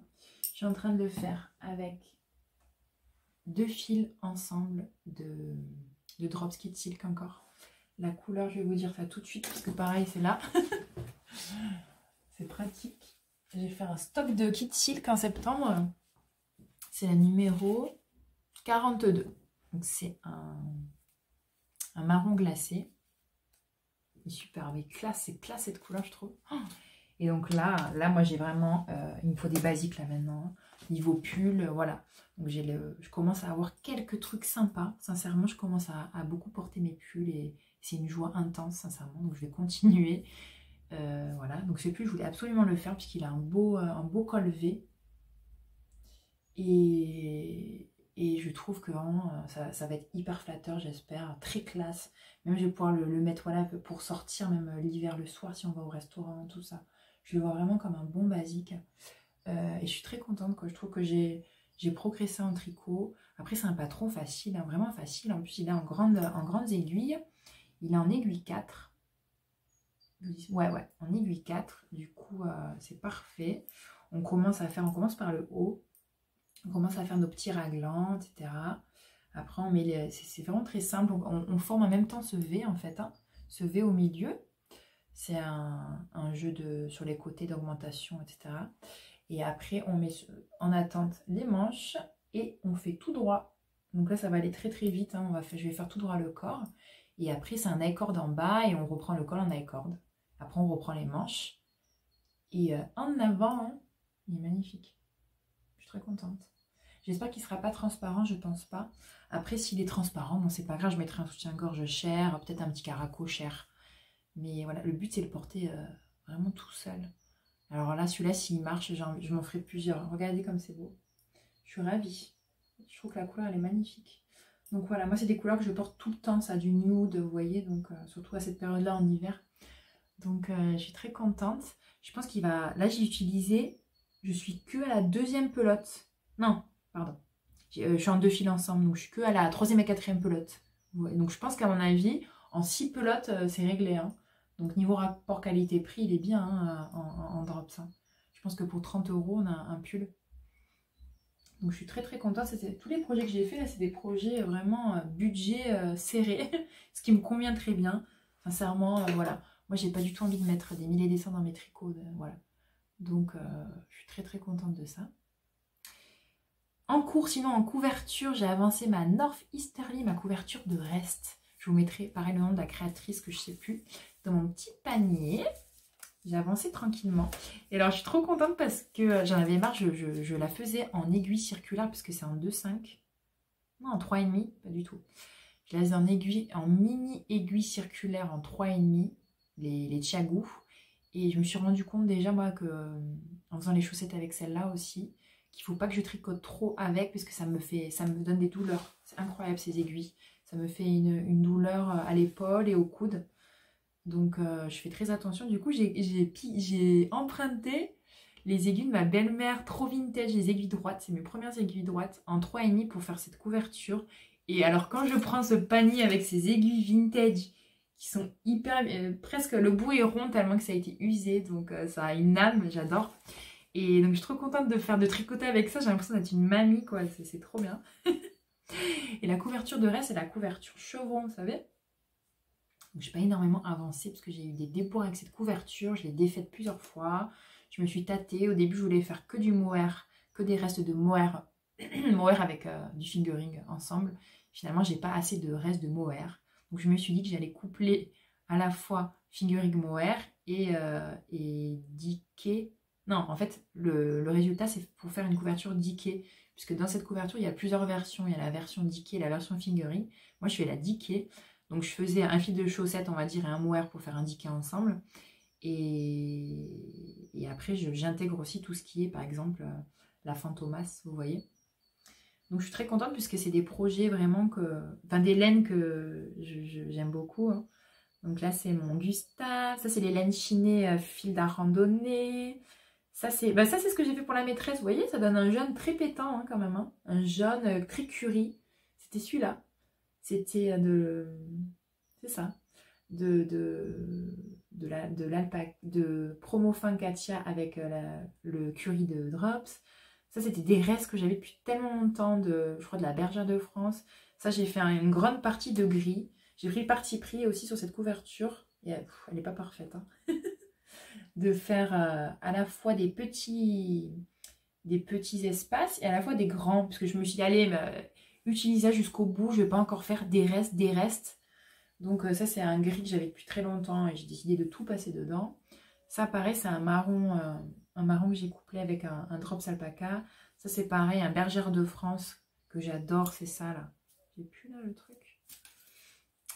Je suis en train de le faire avec 2 fils ensemble de Drops Kit Silk encore. La couleur, je vais vous dire ça tout de suite parce que pareil, c'est là. C'est pratique. J'ai fait un stock de Kit Silk en septembre. C'est la numéro 42. Donc c'est un marron glacé. Il est super, avec classe, c'est classe cette couleur, je trouve. Et donc là moi j'ai vraiment, il me faut des basiques là maintenant. Niveau pull, voilà. Donc je commence à avoir quelques trucs sympas. Sincèrement, je commence à beaucoup porter mes pulls et c'est une joie intense, sincèrement. Donc je vais continuer. Voilà. Donc ce pull, je voulais absolument le faire puisqu'il a un beau col V. Et je trouve que vraiment, ça va être hyper flatteur, j'espère. Très classe. Même je vais pouvoir le mettre voilà, pour sortir, même l'hiver, le soir, si on va au restaurant, tout ça. Je le vois vraiment comme un bon basique. Et je suis très contente, quoi. Je trouve que j'ai progressé en tricot. Après, c'est un patron facile, hein, vraiment facile. En plus, il est en grandes aiguilles. Il est en aiguille 4. Ouais, en aiguille 4. Du coup, c'est parfait. On commence par le haut. On commence à faire nos petits raglans, etc. Après, on met c'est vraiment très simple. On forme en même temps ce V, en fait. Hein, ce V au milieu. C'est un jeu sur les côtés d'augmentation, etc. Et après, on met en attente les manches et on fait tout droit. Donc là, ça va aller très très vite. Hein. Je vais faire tout droit le corps. Et après, c'est un I-cord en bas et on reprend le col en I-cord. Après, on reprend les manches. Et en avant, hein, il est magnifique. Je suis très contente. J'espère qu'il ne sera pas transparent, je pense pas. Après, s'il est transparent, bon, c'est pas grave, je mettrai un soutien-gorge cher, peut-être un petit caraco cher. Mais voilà, le but, c'est de le porter vraiment tout seul. Alors là, celui-là, s'il marche, je m'en ferai plusieurs. Regardez comme c'est beau. Je suis ravie. Je trouve que la couleur, elle est magnifique. Donc voilà, moi, c'est des couleurs que je porte tout le temps. Ça a du nude, vous voyez, donc surtout à cette période-là en hiver. Donc, je suis très contente. Je pense qu'il va... Là, j'ai utilisé... Je suis que à la 2e pelote. Non, pardon. Je suis en 2 fils ensemble, donc je suis que à la 3e et 4e pelote. Donc, je pense qu'à mon avis, en 6 pelotes, c'est réglé, hein. Donc niveau rapport qualité-prix, il est bien hein, en drops. Hein. Je pense que pour 30 €, on a un pull. Donc je suis très très contente. Tous les projets que j'ai fait, là, c'est des projets vraiment budget serré. Ce qui me convient très bien. Sincèrement, voilà. Moi, j'ai pas du tout envie de mettre des milliers et des cents dans mes tricots. Voilà. Donc je suis très très contente de ça. En cours, sinon en couverture, j'ai avancé ma North Easterly, ma couverture de reste. Je vous mettrai pareil le nom de la créatrice que je sais plus. Dans mon petit panier, j'ai avancé tranquillement. Et alors, je suis trop contente parce que j'en avais marre. Je la faisais en aiguille circulaire parce que c'est en 2,5. Non, en 3,5, pas du tout. Je la faisais en mini aiguille circulaire en 3,5, les Chiagou. Et je me suis rendu compte déjà, moi, en faisant les chaussettes avec celle-là aussi, qu'il ne faut pas que je tricote trop avec parce que ça me donne des douleurs. C'est incroyable ces aiguilles. Ça me fait une douleur à l'épaule et au coude. Donc, je fais très attention. Du coup, j'ai emprunté les aiguilles de ma belle-mère, trop vintage, les aiguilles droites. C'est mes premières aiguilles droites en 3,5 pour faire cette couverture. Et alors, quand je prends ce panier avec ces aiguilles vintage qui sont hyper... presque le bout est rond tellement que ça a été usé. Donc, ça a une âme, j'adore. Et donc, je suis trop contente de tricoter avec ça. J'ai l'impression d'être une mamie, quoi. C'est trop bien. Et la couverture de reste, c'est la couverture chevron, vous savez. Donc, je n'ai pas énormément avancé parce que j'ai eu des déboires avec cette couverture. Je l'ai défaite plusieurs fois. Je me suis tâtée. Au début, je voulais faire que du mohair, que des restes de mohair, mohair avec du fingering ensemble. Finalement, j'ai pas assez de restes de mohair. Donc, je me suis dit que j'allais coupler à la fois fingering mohair et diquet. Non, en fait, le résultat, c'est pour faire une couverture diquet. Puisque dans cette couverture, il y a plusieurs versions. Il y a la version diquet et la version fingering. Moi, je fais la diquet. Donc, je faisais un fil de chaussette, on va dire, et un mohair pour faire un diquet ensemble. Et après, j'intègre aussi tout ce qui est, par exemple, la fantomas, vous voyez. Donc, je suis très contente puisque c'est des projets vraiment que... Enfin, des laines que j'aime beaucoup. Hein. Donc là, c'est mon Gustave. Ça, c'est les laines chinées fil d'art randonnée. Ça, c'est ce que j'ai fait pour la maîtresse. Vous voyez, ça donne un jaune très pétant hein, quand même. Hein. Un jaune très curry. C'était celui-là. C'était c'est ça. De Promo Fin Katia avec le curry de Drops. Ça, c'était des restes que j'avais depuis tellement longtemps, je crois de la Bergère de France. Ça, j'ai fait une grande partie de gris. J'ai pris le parti pris aussi sur cette couverture. Et, elle n'est pas parfaite. Hein. De faire à la fois des petits espaces et à la fois des grands. Parce que je me suis dit, allez, utiliser ça jusqu'au bout. Je ne vais pas encore faire des restes. Donc ça, c'est un gris que j'avais depuis très longtemps et j'ai décidé de tout passer dedans. Ça, pareil, c'est un marron que j'ai couplé avec un Drops Alpaca. Ça, c'est pareil, un Bergère de France que j'adore, c'est ça, là. J'ai plus là le truc.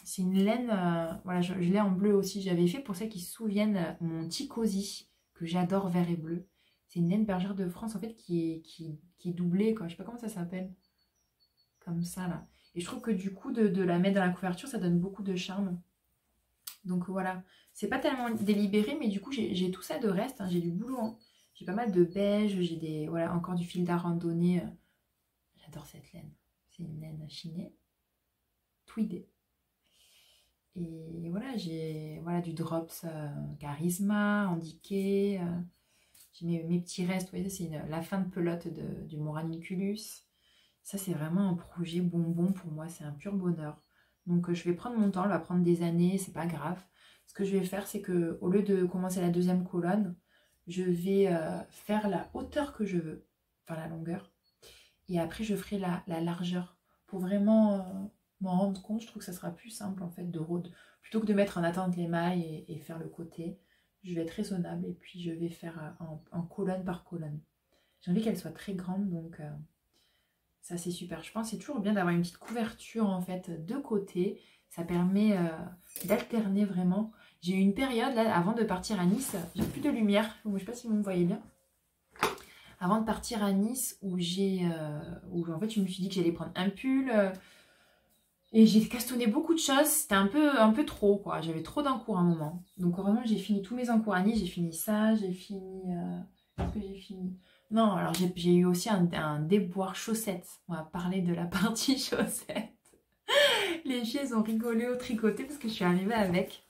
C'est une laine, voilà, je l'ai en bleu aussi. J'avais fait, pour ceux qui se souviennent, mon Ticosi, que j'adore vert et bleu. C'est une laine Bergère de France, en fait, qui est doublée, quoi. Je sais pas comment ça s'appelle. Comme ça, là. Et je trouve que du coup, de la mettre dans la couverture, ça donne beaucoup de charme. Donc voilà. C'est pas tellement délibéré, mais du coup, j'ai tout ça de reste. Hein. J'ai du boulot. Hein. J'ai pas mal de beige. J'ai voilà, encore du fil d'art randonnée. J'adore cette laine. C'est une laine chinée. Tweedée. Et voilà, j'ai du Drops Charisma, Handiqué. J'ai mes petits restes. Vous voyez, c'est la fin de pelote du Moraninculus. Ça, c'est vraiment un projet bonbon pour moi. C'est un pur bonheur. Donc, je vais prendre mon temps. Elle va prendre des années. C'est pas grave. Ce que je vais faire, c'est que au lieu de commencer la deuxième colonne, je vais faire la hauteur que je veux. Enfin, la longueur. Et après, je ferai la largeur. Pour vraiment m'en rendre compte, je trouve que ça sera plus simple, en fait, plutôt que de mettre en attente les mailles et faire le côté. Je vais être raisonnable. Et puis, je vais faire en colonne par colonne. J'ai envie qu'elle soit très grande, donc... ça, c'est super. Je pense que c'est toujours bien d'avoir une petite couverture, en fait, de côté. Ça permet d'alterner vraiment. J'ai eu une période, là, avant de partir à Nice, j'ai plus de lumière. Donc, je sais pas si vous me voyez bien. Avant de partir à Nice, où en fait, je me suis dit que j'allais prendre un pull. Et j'ai castonné beaucoup de choses. C'était un peu trop, quoi. J'avais trop d'encours à un moment. Donc, vraiment, j'ai fini tous mes encours à Nice. J'ai fini ça. J'ai fini... Qu'est-ce que j'ai fini ? Non, alors j'ai eu aussi un déboire chaussettes. On va parler de la partie chaussettes. Les filles, elles ont rigolé au tricoté parce que je suis arrivée avec.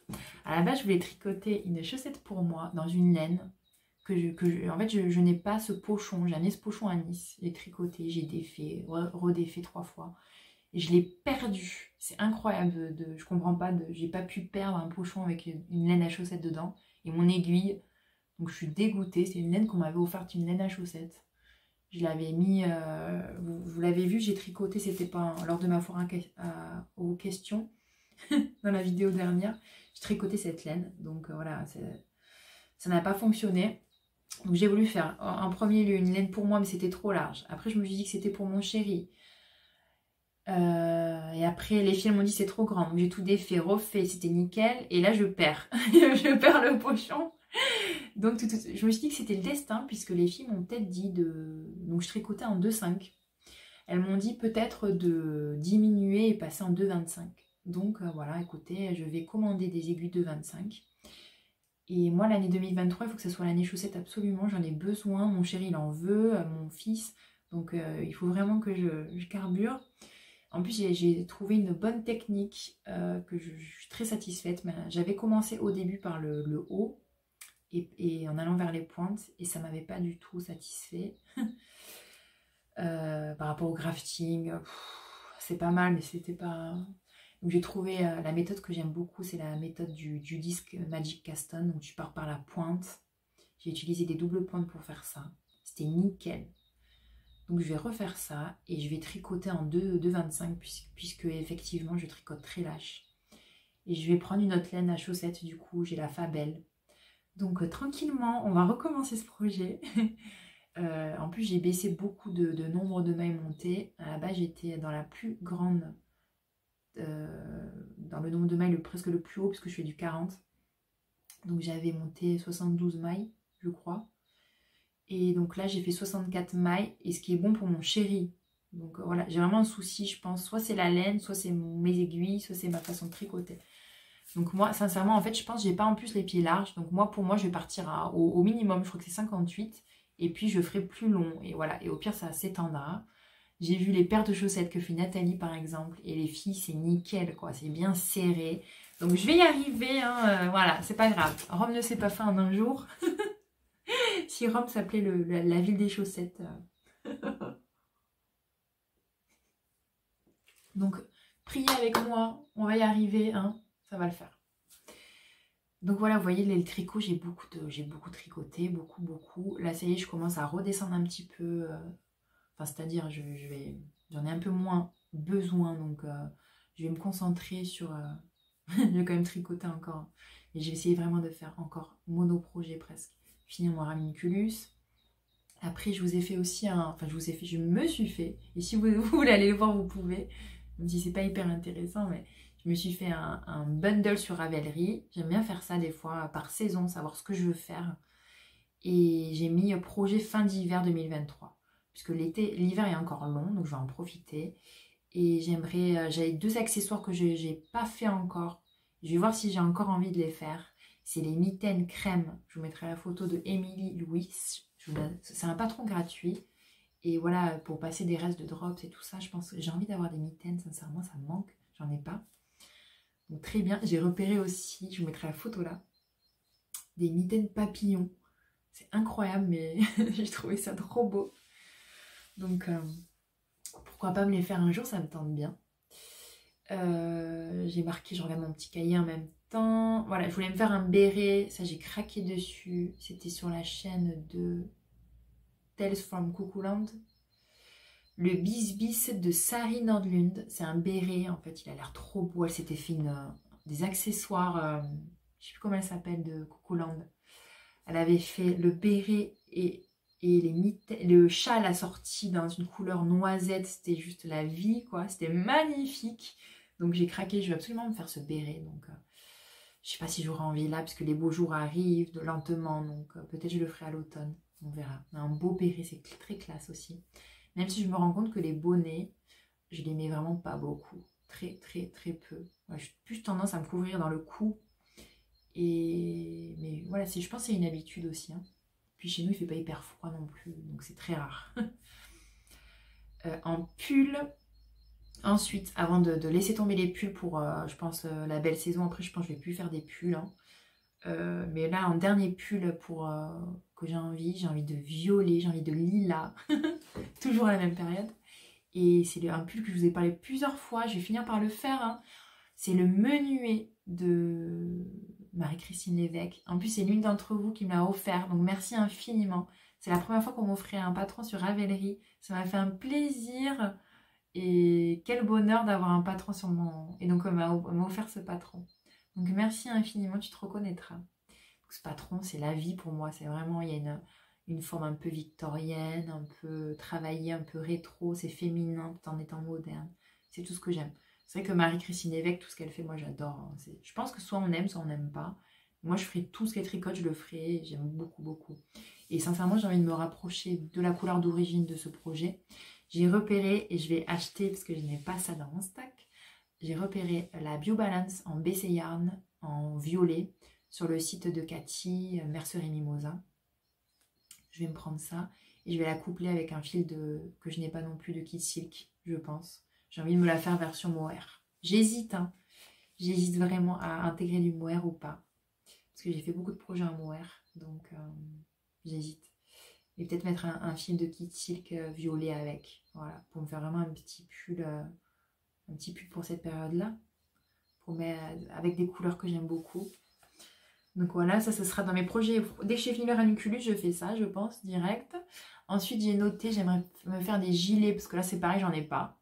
À la base, je voulais tricoter une chaussette pour moi dans une laine. En fait, je n'ai pas ce pochon. J'ai amené ce pochon à Nice. J'ai tricoté, j'ai défait, redéfait 3 fois. Et je l'ai perdu. C'est incroyable. Je comprends pas. J'ai pas pu perdre un pochon avec une laine à chaussettes dedans. Et mon aiguille. Donc je suis dégoûtée. C'est une laine qu'on m'avait offerte, une laine à chaussettes. Je l'avais mis, vous l'avez vu, j'ai tricoté, c'était pas lors de ma foire aux questions, dans la vidéo dernière, j'ai tricoté cette laine. Donc voilà, ça n'a pas fonctionné. Donc j'ai voulu faire en premier lieu une laine pour moi, mais c'était trop large. Après je me suis dit que c'était pour mon chéri. Et après les filles m'ont dit c'est trop grand. Donc j'ai tout défait, refait, c'était nickel. Et là je perds. Je perds le pochon. Donc je me suis dit que c'était le destin, puisque les filles m'ont peut-être dit donc je tricotais en 2,5. Elles m'ont dit peut-être de diminuer et passer en 2,25. Donc voilà, écoutez, je vais commander des aiguilles de 25. Et moi l'année 2023, il faut que ce soit l'année chaussette absolument, j'en ai besoin. Mon chéri il en veut, mon fils. Donc il faut vraiment que je carbure. En plus, j'ai trouvé une bonne technique que je suis très satisfaite. J'avais commencé au début par le haut. Et en allant vers les pointes, et ça m'avait pas du tout satisfait. Par rapport au grafting, c'est pas mal, mais c'était pas... Donc j'ai trouvé la méthode que j'aime beaucoup, c'est la méthode du disque Magic Caston, donc tu pars par la pointe. J'ai utilisé des doubles pointes pour faire ça, c'était nickel. Donc je vais refaire ça et je vais tricoter en 2,25 puisque effectivement je tricote très lâche. Et je vais prendre une autre laine à chaussettes, du coup j'ai la Fabelle. Donc tranquillement, on va recommencer ce projet. En plus j'ai baissé beaucoup de nombre de mailles montées. À la base j'étais dans la plus grande, dans le nombre de mailles presque le plus haut puisque je fais du 40. Donc j'avais monté 72 mailles, je crois. Et donc là, j'ai fait 64 mailles, et ce qui est bon pour mon chéri. Donc voilà, j'ai vraiment un souci, je pense. Soit c'est la laine, soit c'est mes aiguilles, soit c'est ma façon de tricoter. Donc moi, sincèrement, en fait, je pense que j'ai pas en plus les pieds larges. Donc moi, pour moi, je vais partir au minimum, je crois que c'est 58. Et puis, je ferai plus long. Et voilà, et au pire, ça s'étendra. J'ai vu les paires de chaussettes que fait Nathalie, par exemple. Et les filles, c'est nickel, quoi. C'est bien serré. Donc je vais y arriver, hein, voilà, c'est pas grave. Rome ne s'est pas fait en un jour. Si Rome s'appelait la ville des chaussettes. Donc, priez avec moi, on va y arriver, hein, ça va le faire. Donc voilà, vous voyez, le tricot, j'ai beaucoup tricoté, beaucoup. Là, ça y est, je commence à redescendre un petit peu. Enfin, c'est-à-dire, j'en ai un peu moins besoin, donc je vais me concentrer sur... je vais quand même tricoter encore. Et je vais essayer vraiment de faire encore mono-projet presque. Finir mon raminculus. Après, je vous ai fait aussi enfin, je me suis fait, et si vous voulez aller le voir, vous pouvez, même si c'est pas hyper intéressant, mais je me suis fait un bundle sur Ravelry. J'aime bien faire ça des fois, par saison, savoir ce que je veux faire. Et j'ai mis projet fin d'hiver 2023, puisque l'hiver est encore long, donc je vais en profiter. Et j'avais 2 accessoires que je n'ai pas fait encore. Je vais voir si j'ai encore envie de les faire. C'est les mitaines crème. Je vous mettrai la photo de Emily Louis. C'est un patron gratuit. Et voilà, pour passer des restes de drops et tout ça, je pense que j'ai envie d'avoir des mitaines. Sincèrement, ça me manque. J'en ai pas. Donc très bien. J'ai repéré aussi, je vous mettrai la photo là, des mitaines papillons. C'est incroyable, mais j'ai trouvé ça trop beau. Donc pourquoi pas me les faire un jour, ça me tente bien. J'ai marqué, je regarde mon petit cahier en même temps. Voilà, je voulais me faire un béret, ça j'ai craqué dessus. C'était sur la chaîne de Tales from Kukuland. Le Bis de Sari Nordlund, c'est un béret, en fait, il a l'air trop beau. Elle s'était fait des accessoires, je sais plus comment elle s'appelle, de Kukuland. Elle avait fait le béret et le châle assorti dans une couleur noisette, c'était juste la vie, quoi. C'était magnifique. Donc j'ai craqué, je vais absolument me faire ce béret. Donc je sais pas si j'aurai envie là, parce que les beaux jours arrivent lentement. Donc peut-être je le ferai à l'automne, on verra. Mais un beau béret, c'est très classe aussi. Même si je me rends compte que les bonnets, je les mets vraiment pas beaucoup. Très peu. Ouais, j'ai plus tendance à me couvrir dans le cou. Mais voilà, je pense que c'est une habitude aussi. Hein. Puis chez nous, il fait pas hyper froid non plus, donc c'est très rare. En pull, ensuite, avant de laisser tomber les pulls pour, je pense, la belle saison, après, je pense que je vais plus faire des pulls. Hein. Mais là, en dernier pull que j'ai envie de violet, j'ai envie de lilas, toujours à la même période. Et c'est un pull que je vous ai parlé plusieurs fois, je vais finir par le faire. Hein. C'est le menuet de Marie-Christine Lévesque. En plus, c'est l'une d'entre vous qui me l'a offert, donc merci infiniment. C'est la première fois qu'on m'offrait un patron sur Ravelry. Ça m'a fait un plaisir et quel bonheur d'avoir un patron sur mon... Et donc, elle m'a offert ce patron. Donc, merci infiniment, tu te reconnaîtras. Donc, ce patron, c'est la vie pour moi. C'est vraiment, il y a une forme un peu victorienne, un peu travaillée, un peu rétro. C'est féminin tout en étant moderne. C'est tout ce que j'aime. C'est vrai que Marie-Christine Lévesque, tout ce qu'elle fait, moi j'adore. Hein. Je pense que soit on aime, soit on n'aime pas. Moi je ferai tout ce qu'elle tricote, je le ferai. J'aime beaucoup. Et sincèrement, j'ai envie de me rapprocher de la couleur d'origine de ce projet. J'ai repéré, et je vais acheter parce que je n'ai pas ça dans mon stack. J'ai repéré la BioBalance en BC Yarn, en violet, sur le site de Cathy, Mercerie Mimosa. Je vais me prendre ça et je vais la coupler avec un fil que je n'ai pas non plus de Kid Silk, je pense. J'ai envie de me la faire version mohair. J'hésite, hein. J'hésite vraiment à intégrer du mohair ou pas. Parce que j'ai fait beaucoup de projets en mohair, donc j'hésite. Et peut-être mettre un fil de Kid Silk violet avec. Voilà, pour me faire vraiment un petit pull pour cette période-là. avec des couleurs que j'aime beaucoup. Donc voilà, ça ce sera dans mes projets. Dès que j'ai fini le ranunculus, je fais ça, je pense, direct. Ensuite, j'ai noté, j'aimerais me faire des gilets, parce que là, c'est pareil, j'en ai pas.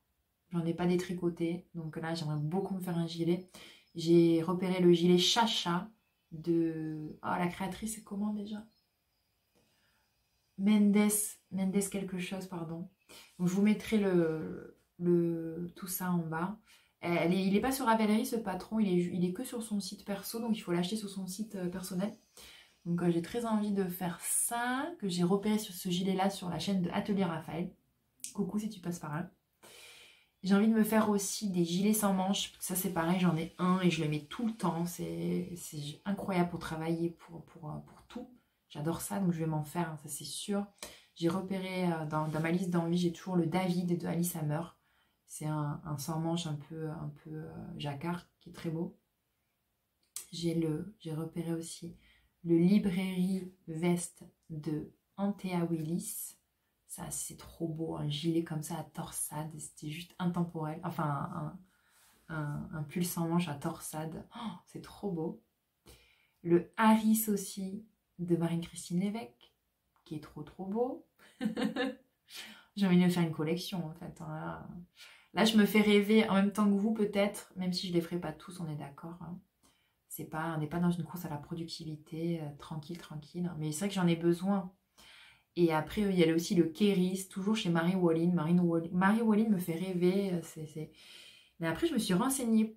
J'en ai pas détricoté. Donc là, j'aimerais beaucoup me faire un gilet. J'ai repéré le gilet Chacha de... Ah, la créatrice, c'est comment déjà? Mendes quelque chose, pardon. Donc je vous mettrai tout ça en bas. Il n'est pas sur Ravelry, ce patron, il est que sur son site perso, donc il faut l'acheter sur son site personnel. Donc j'ai très envie de faire ça, que j'ai repéré sur ce gilet-là sur la chaîne de Atelier Raphaël. Coucou si tu passes par là. J'ai envie de me faire aussi des gilets sans manches. Ça c'est pareil, j'en ai un et je le mets tout le temps. C'est incroyable pour travailler, pour tout. J'adore ça, donc je vais m'en faire, hein, ça c'est sûr. J'ai repéré dans ma liste d'envie, j'ai toujours le David de Alice Hammer. C'est un sans manche un peu jacquard qui est très beau. J'ai repéré aussi le Librairie Veste de Anthea Willis. Ça, c'est trop beau, un gilet comme ça à torsade, c'était juste intemporel. Enfin, un pull sans manche à torsade, oh, c'est trop beau. Le Harris aussi de Marine-Christine Lévesque, qui est trop beau. J'ai envie de me faire une collection en fait. Là, je me fais rêver en même temps que vous peut-être, même si je ne les ferai pas tous, on est d'accord. Hein. On n'est pas dans une course à la productivité, tranquille. Mais c'est vrai que j'en ai besoin. Et après, il y a aussi le Kéris, toujours chez Marie Wallin. Marie Wallin me fait rêver. Mais après, je me suis renseignée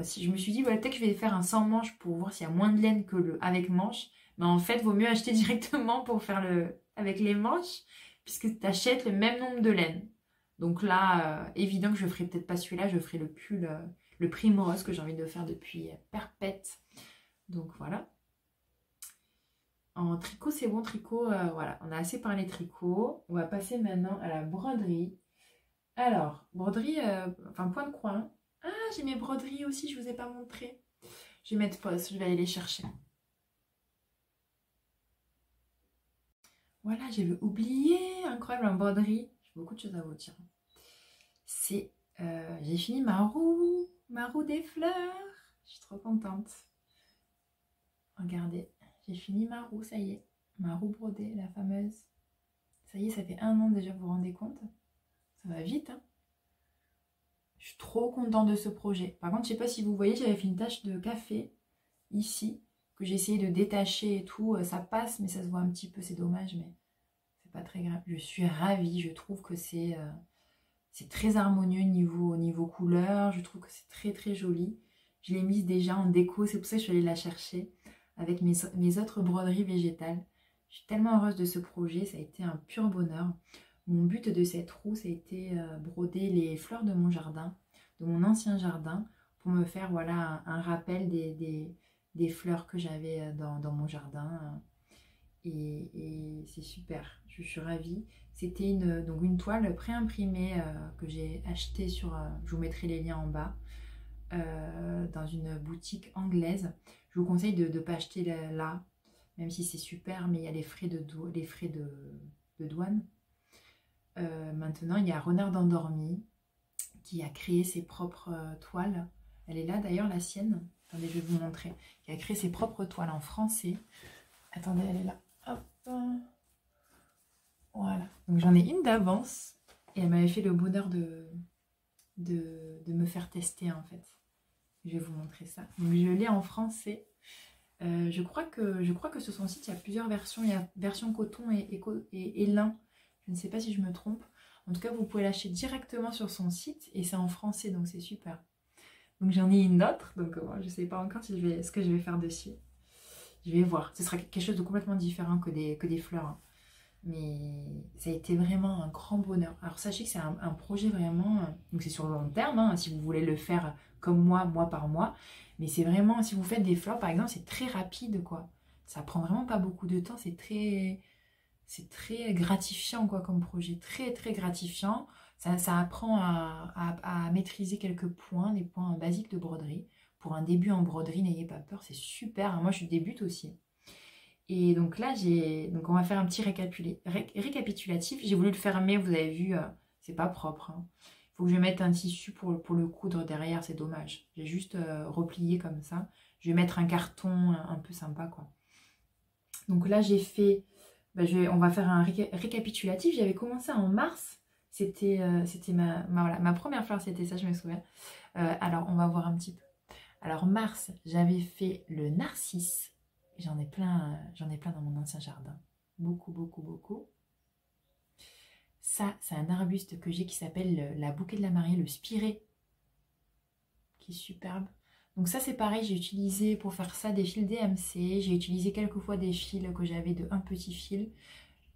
si je me suis dit, voilà, peut-être que je vais faire un sans manche pour voir s'il y a moins de laine que le avec manche. Mais en fait, il vaut mieux acheter directement pour faire avec les manches, puisque tu achètes le même nombre de laine. Donc là, évident que je ne ferai peut-être pas celui-là, je ferai le pull, le Primrose que j'ai envie de faire depuis perpète. Donc voilà. En tricot, c'est bon, tricot, voilà, on a assez parlé tricot. On va passer maintenant à la broderie. Alors, broderie, point de croix. Hein. Ah, j'ai mes broderies aussi, je ne vous ai pas montré. Je vais mettre pause, je vais aller les chercher. Voilà, j'avais oublié, incroyable en broderie. J'ai beaucoup de choses à vous dire. J'ai fini ma roue des fleurs. Je suis trop contente. Regardez. J'ai fini ma roue, ça y est. Ma roue brodée, la fameuse. Ça y est, ça fait 1 an déjà, vous vous rendez compte? Ça va vite, hein? Je suis trop contente de ce projet. Par contre, je ne sais pas si vous voyez, j'avais fait une tache de café ici, que j'ai essayé de détacher et tout. Ça passe, mais ça se voit un petit peu, c'est dommage, mais c'est pas très grave. Je suis ravie, je trouve que c'est très harmonieux niveau couleur. Je trouve que c'est très joli. Je l'ai mise déjà en déco, c'est pour ça que je suis allée la chercher avec mes autres broderies végétales. Je suis tellement heureuse de ce projet, ça a été un pur bonheur. Mon but de cette roue, ça a été broder les fleurs de mon jardin, de mon ancien jardin, pour me faire voilà, un rappel des fleurs que j'avais dans mon jardin. Et c'est super, je suis ravie. C'était donc une toile préimprimée que j'ai achetée je vous mettrai les liens en bas, dans une boutique anglaise. Je vous conseille de ne pas acheter là, même si c'est super, mais il y a les frais de douane. Maintenant, il y a Renard d'Endormi qui a créé ses propres toiles. Elle est là d'ailleurs, la sienne. Attendez, je vais vous montrer. Qui a créé ses propres toiles en français. Attendez, elle est là. Hop. Voilà. Donc j'en ai une d'avance. Et elle m'avait fait le bonheur de me faire tester en fait. Je vais vous montrer ça. Donc je l'ai en français. Je crois que sur son site, il y a plusieurs versions. Il y a version coton et lin. Je ne sais pas si je me trompe. En tout cas, vous pouvez l'acheter directement sur son site. Et c'est en français, donc c'est super. Donc j'en ai une autre. Donc je ne sais pas encore ce que je vais faire dessus. Je vais voir. Ce sera quelque chose de complètement différent que des fleurs. Hein. Mais ça a été vraiment un grand bonheur. Alors sachez que c'est un projet vraiment, donc c'est sur le long terme, hein, si vous voulez le faire comme moi, mois par mois. Mais c'est vraiment, si vous faites des fleurs par exemple, c'est très rapide quoi. Ça prend vraiment pas beaucoup de temps, c'est très gratifiant quoi comme projet, très gratifiant. Ça apprend à maîtriser quelques points, des points basiques de broderie. Pour un début en broderie, n'ayez pas peur, c'est super. Moi je débute aussi. Et donc là, on va faire un petit récapitulatif. J'ai voulu le fermer, vous avez vu, c'est pas propre. Il faut que je mette un tissu pour le coudre derrière, c'est dommage. J'ai juste replié comme ça. Je vais mettre un carton un peu sympa, quoi. Donc là, j'ai fait... on va faire un récapitulatif. J'avais commencé en mars. C'était voilà, ma première fleur, c'était ça, je me souviens. Alors, on va voir un petit peu. Alors, mars, j'avais fait le narcisse. J'en ai plein dans mon ancien jardin. Beaucoup, beaucoup, beaucoup. Ça, c'est un arbuste que j'ai qui s'appelle la bouquet de la mariée, le spiré, qui est superbe. Donc ça, c'est pareil, j'ai utilisé pour faire ça des fils DMC. J'ai utilisé quelques fois des fils que j'avais de un petit fil.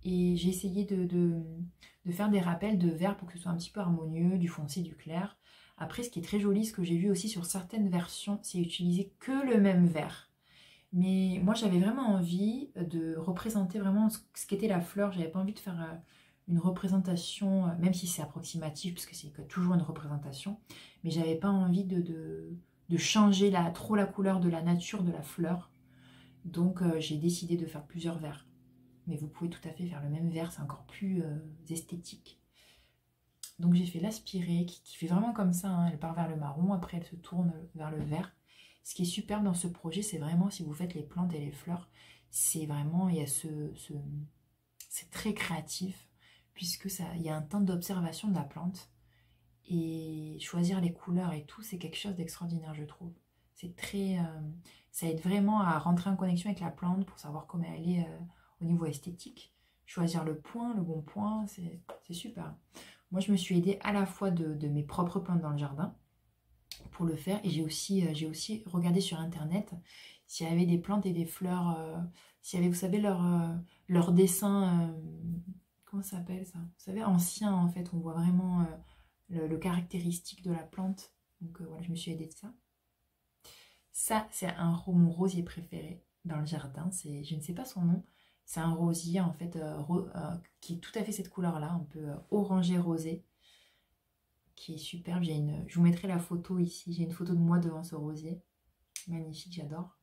Et j'ai essayé de faire des rappels de vert pour que ce soit un petit peu harmonieux, du foncé, du clair. Après, ce qui est très joli, ce que j'ai vu aussi sur certaines versions, c'est utiliser que le même vert. Mais moi, j'avais vraiment envie de représenter vraiment ce qu'était la fleur. J'avais pas envie de faire une représentation, même si c'est approximatif, parce que c'est toujours une représentation. Mais j'avais pas envie de changer trop la couleur de la nature de la fleur. Donc, j'ai décidé de faire plusieurs verts. Mais vous pouvez tout à fait faire le même vert, c'est encore plus esthétique. Donc j'ai fait l'aspirée qui fait vraiment comme ça, hein. Elle part vers le marron, après elle se tourne vers le vert. Ce qui est superbe dans ce projet, c'est vraiment si vous faites les plantes et les fleurs, c'est vraiment, il y a c'est très créatif, puisque il y a un temps d'observation de la plante. Et choisir les couleurs et tout, c'est quelque chose d'extraordinaire, je trouve. C'est très... ça aide vraiment à rentrer en connexion avec la plante pour savoir comment elle est au niveau esthétique. Choisir le bon point, c'est super. Moi, je me suis aidée à la fois de mes propres plantes dans le jardin pour le faire. Et j'ai aussi regardé sur Internet s'il y avait des plantes et des fleurs, s'il y avait, vous savez, leur dessin, comment ça s'appelle ça? Vous savez, ancien en fait, on voit vraiment le caractéristique de la plante. Donc voilà, je me suis aidée de ça. Ça, c'est mon rosier préféré dans le jardin. Je ne sais pas son nom. C'est un rosier en fait qui est tout à fait cette couleur-là, un peu orangé rosé, qui est superbe. Je vous mettrai la photo ici. J'ai une photo de moi devant ce rosier. Magnifique, j'adore.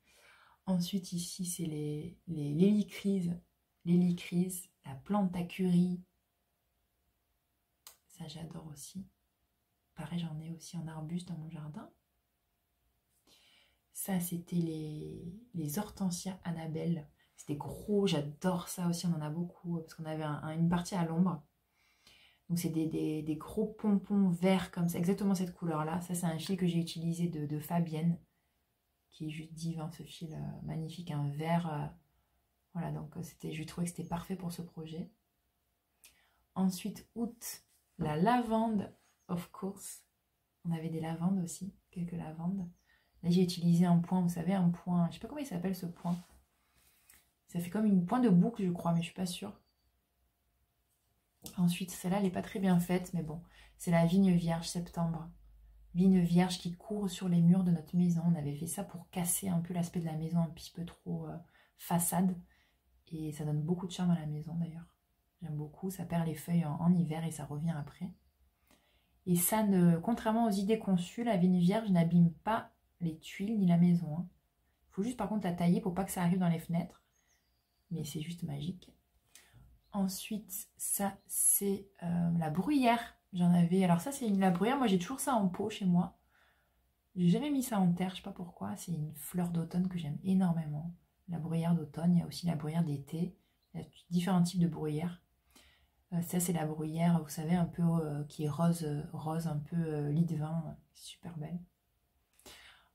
Ensuite, ici, c'est les l'hélicryse. L'hélicryse, la plante à curry. Ça, j'adore aussi. Pareil, j'en ai aussi en arbuste dans mon jardin. Ça, c'était les hortensias Annabelle. C'était gros, j'adore ça aussi, on en a beaucoup, parce qu'on avait une partie à l'ombre. Donc c'est des gros pompons verts comme ça, exactement cette couleur-là. Ça, c'est un fil que j'ai utilisé de Fabienne, qui est juste divin, ce fil magnifique, un vert. Voilà, donc je trouvais que c'était parfait pour ce projet. Ensuite, août, la lavande, of course. On avait des lavandes aussi, quelques lavandes. Là, j'ai utilisé un point, vous savez, un point, je ne sais pas comment il s'appelle ce point. Ça fait comme une point de boucle, je crois, mais je ne suis pas sûre. Ensuite, celle-là, elle n'est pas très bien faite, mais bon, c'est la vigne vierge septembre. Vigne vierge qui court sur les murs de notre maison. On avait fait ça pour casser un peu l'aspect de la maison, un petit peu trop façade. Et ça donne beaucoup de charme à la maison, d'ailleurs. J'aime beaucoup, ça perd les feuilles en hiver et ça revient après. Et ça, contrairement aux idées conçues, la vigne vierge n'abîme pas les tuiles ni la maison. Il faut juste par contre la tailler pour pas que ça arrive dans les fenêtres. Mais c'est juste magique. Ensuite, ça, c'est la bruyère. J'en avais... Alors ça, c'est la bruyère. Moi, j'ai toujours ça en pot chez moi. J'ai jamais mis ça en terre, je sais pas pourquoi. C'est une fleur d'automne que j'aime énormément. La bruyère d'automne. Il y a aussi la bruyère d'été. Il y a différents types de bruyères. Ça, c'est la bruyère, vous savez, un peu qui est rose, un peu lit de vin. Super belle.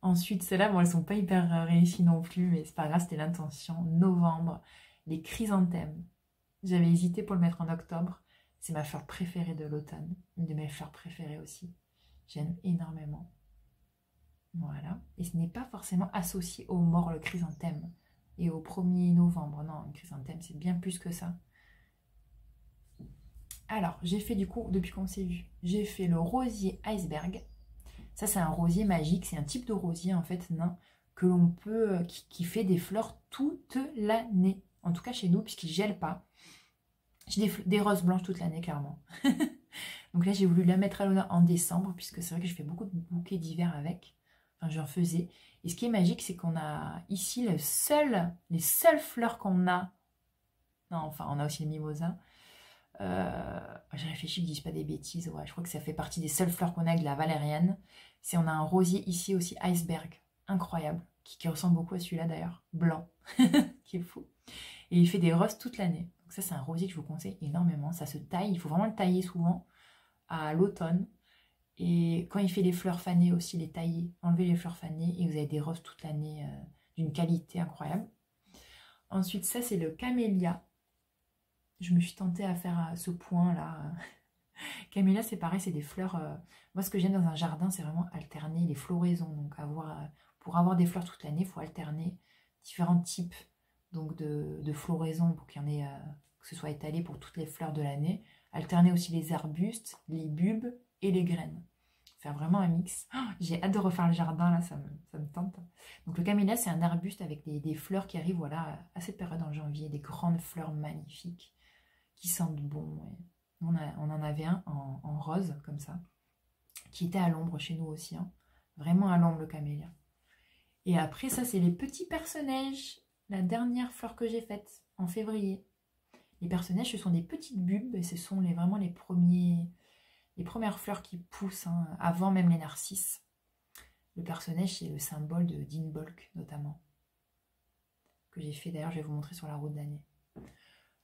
Ensuite, celles-là, bon, elles sont pas hyper réussies non plus, mais c'est pas grave, c'était l'intention. Novembre, les chrysanthèmes. J'avais hésité pour le mettre en octobre. C'est ma fleur préférée de l'automne. Une de mes fleurs préférées aussi. J'aime énormément. Voilà. Et ce n'est pas forcément associé au mort, le chrysanthème. Et au 1er novembre. Non, le chrysanthème, c'est bien plus que ça. Alors, j'ai fait du coup, depuis qu'on s'est vu, j'ai fait le rosier iceberg. Ça, c'est un rosier magique. C'est un type de rosier, en fait, nain, que l'on peut, qui fait des fleurs toute l'année. En tout cas, chez nous, puisqu'il ne gèle pas. J'ai des roses blanches toute l'année, clairement. Donc là, j'ai voulu la mettre à l'honneur en décembre, puisque c'est vrai que je fais beaucoup de bouquets d'hiver avec. Enfin, j'en faisais. Et ce qui est magique, c'est qu'on a ici les seules fleurs qu'on a. Non, enfin, on a aussi les mimosas. Je Je réfléchis, que je dis pas des bêtises. Ouais, je crois que ça fait partie des seules fleurs qu'on a avec de la valériane. On a un rosier ici aussi, iceberg, incroyable, qui ressemble beaucoup à celui-là d'ailleurs, blanc, qui est fou. Et il fait des roses toute l'année. Donc ça, c'est un rosier que je vous conseille énormément. Ça se taille, il faut vraiment le tailler souvent à l'automne. Et quand il fait les fleurs fanées aussi, les tailler, enlever les fleurs fanées et vous avez des roses toute l'année d'une qualité incroyable. Ensuite, ça, c'est le camélia. Je me suis tentée à faire ce point-là. Camélia, c'est pareil, c'est des fleurs... moi, ce que j'aime dans un jardin, c'est vraiment alterner les floraisons. Donc, pour avoir des fleurs toute l'année, il faut alterner différents types donc de floraison pour qu'il y en ait, que ce soit étalé pour toutes les fleurs de l'année. Alterner aussi les arbustes, les bulbes et les graines. Faire vraiment un mix. Oh, j'ai hâte de refaire le jardin, là, ça me tente. Donc le camélia, c'est un arbuste avec des fleurs qui arrivent voilà, à cette période en janvier, des grandes fleurs magnifiques qui sentent bon. Ouais. On en avait un en rose, comme ça, qui était à l'ombre chez nous aussi. Hein. Vraiment à l'ombre, le camélia. Et après, ça, c'est les petits personnages. La dernière fleur que j'ai faite en février. Les personnages, ce sont des petites bulbes et ce sont vraiment les premières fleurs qui poussent, hein, avant même les narcisses. Le personnage, c'est le symbole de Dinbolk, notamment. Que j'ai fait, d'ailleurs, je vais vous montrer sur la route de l'année.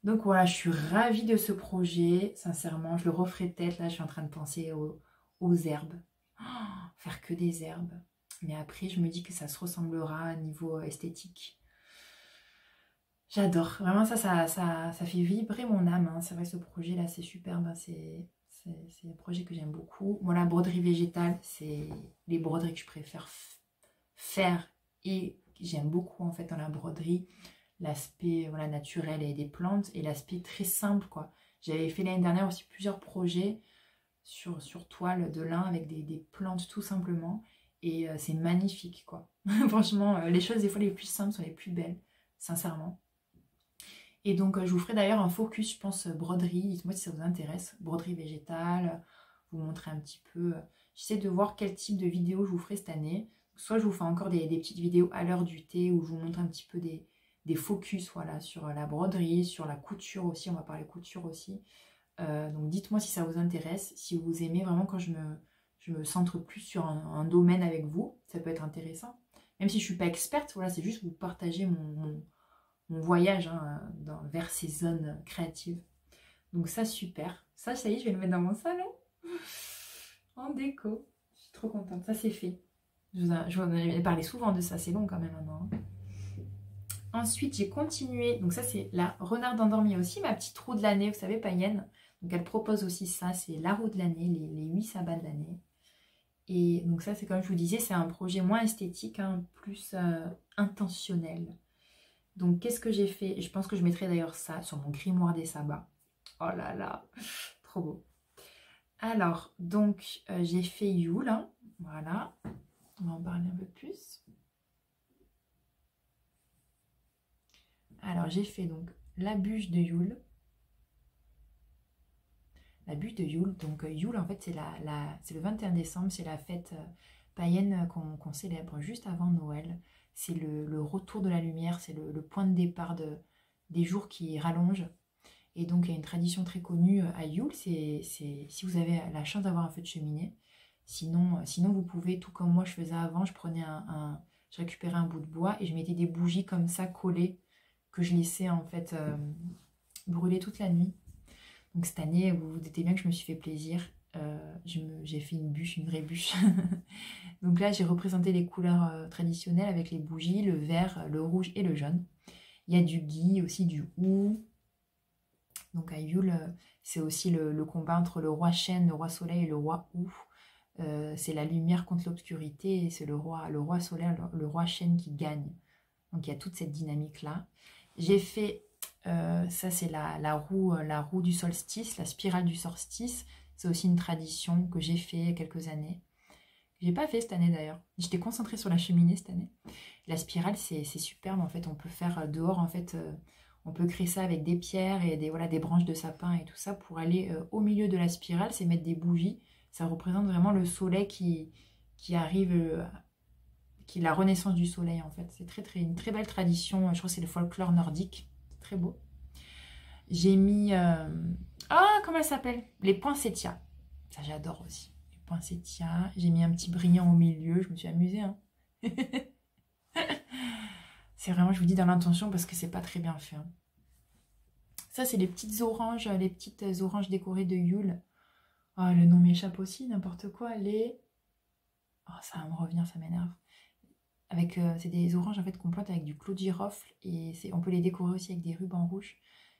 Donc voilà, je suis ravie de ce projet. Sincèrement, je le referai peut-être. Là, je suis en train de penser aux herbes. Oh, faire que des herbes. Mais après, je me dis que ça se ressemblera à niveau esthétique. J'adore. Vraiment, ça fait vibrer mon âme. Hein. C'est vrai, ce projet-là, c'est superbe. Hein. C'est un projet que j'aime beaucoup. Moi, la broderie végétale, c'est les broderies que je préfère faire. Et j'aime beaucoup, en fait, dans la broderie, l'aspect voilà, naturel et des plantes. Et l'aspect très simple, quoi. J'avais fait l'année dernière aussi plusieurs projets sur toile de lin avec des plantes, tout simplement. Et c'est magnifique, quoi. Franchement, les choses, des fois, les plus simples sont les plus belles, sincèrement. Et donc, je vous ferai d'ailleurs un focus, je pense, broderie. Dites-moi si ça vous intéresse. Broderie végétale, vous montrer un petit peu. J'essaie de voir quel type de vidéo je vous ferai cette année. Soit je vous fais encore des petites vidéos à l'heure du thé où je vous montre un petit peu des focus voilà, sur la broderie, sur la couture aussi. On va parler couture aussi. Donc, dites-moi si ça vous intéresse. Si vous aimez vraiment quand je me centre plus sur un domaine avec vous. Ça peut être intéressant. Même si je ne suis pas experte, voilà, c'est juste vous partager mon voyage hein, vers ces zones créatives. Donc ça, super. Ça y est, je vais le mettre dans mon salon. En déco. Je suis trop contente. Ça, c'est fait. Je vous en ai parlé souvent de ça. C'est long quand même maintenant. Ensuite, j'ai continué. Donc ça, c'est la renarde endormie aussi. Ma petite roue de l'année, vous savez, païenne. Donc elle propose aussi ça. C'est la roue de l'année, les 8 sabbats de l'année. Et donc ça, c'est comme je vous disais, c'est un projet moins esthétique, hein, plus intentionnel. Donc, qu'est-ce que j'ai fait? Je pense que je mettrai d'ailleurs ça sur mon grimoire des sabbats. Oh là là, trop beau. Alors, donc, j'ai fait Yule. Hein, voilà. On va en parler un peu plus. Alors, j'ai fait donc la bûche de Yule. La bûche de Yule. Donc, Yule, en fait, c'est le 21 décembre. C'est la fête païenne qu'on célèbre juste avant Noël. C'est le retour de la lumière, c'est le point de départ des jours qui rallongent. Et donc, il y a une tradition très connue à Yule, c'est si vous avez la chance d'avoir un feu de cheminée. Sinon, vous pouvez, tout comme moi je faisais avant, je récupérais un bout de bois et je mettais des bougies comme ça collées que je laissais en fait brûler toute la nuit. Donc cette année, vous vous doutez bien que je me suis fait plaisir. J'ai fait une bûche, une vraie bûche. Donc là, j'ai représenté les couleurs traditionnelles avec les bougies, le vert, le rouge et le jaune. Il y a du gui, aussi du hou. Donc à Yule, c'est aussi le combat entre le roi chêne, le roi soleil et le roi hou. C'est la lumière contre l'obscurité et c'est le roi soleil, le roi chêne qui gagne. Donc il y a toute cette dynamique-là. J'ai fait, ça c'est la roue du solstice, la spirale du solstice. C'est aussi une tradition que j'ai fait il y a quelques années. J'ai pas fait cette année d'ailleurs. J'étais concentrée sur la cheminée cette année. La spirale, c'est superbe. En fait, on peut faire dehors, en fait, on peut créer ça avec des pierres et des branches de sapin et tout ça pour aller au milieu de la spirale. C'est mettre des bougies. Ça représente vraiment le soleil qui arrive, qui est la renaissance du soleil en fait. C'est une très belle tradition. Je crois que c'est le folklore nordique. C'est très beau. J'ai mis... Ah, comment elle s'appelle? Les poinsettias. Ça, j'adore aussi. Les poinsettias. J'ai mis un petit brillant au milieu. Je me suis amusée. Hein. C'est vraiment, je vous dis, dans l'intention parce que c'est pas très bien fait. Hein. Ça, c'est les petites oranges décorées de Yule. Oh, le nom m'échappe aussi, n'importe quoi. Les... Oh, ça va me revenir, ça m'énerve. Avec, c'est des oranges en fait qu'on plante avec du clou de girofle et on peut les décorer aussi avec des rubans rouges.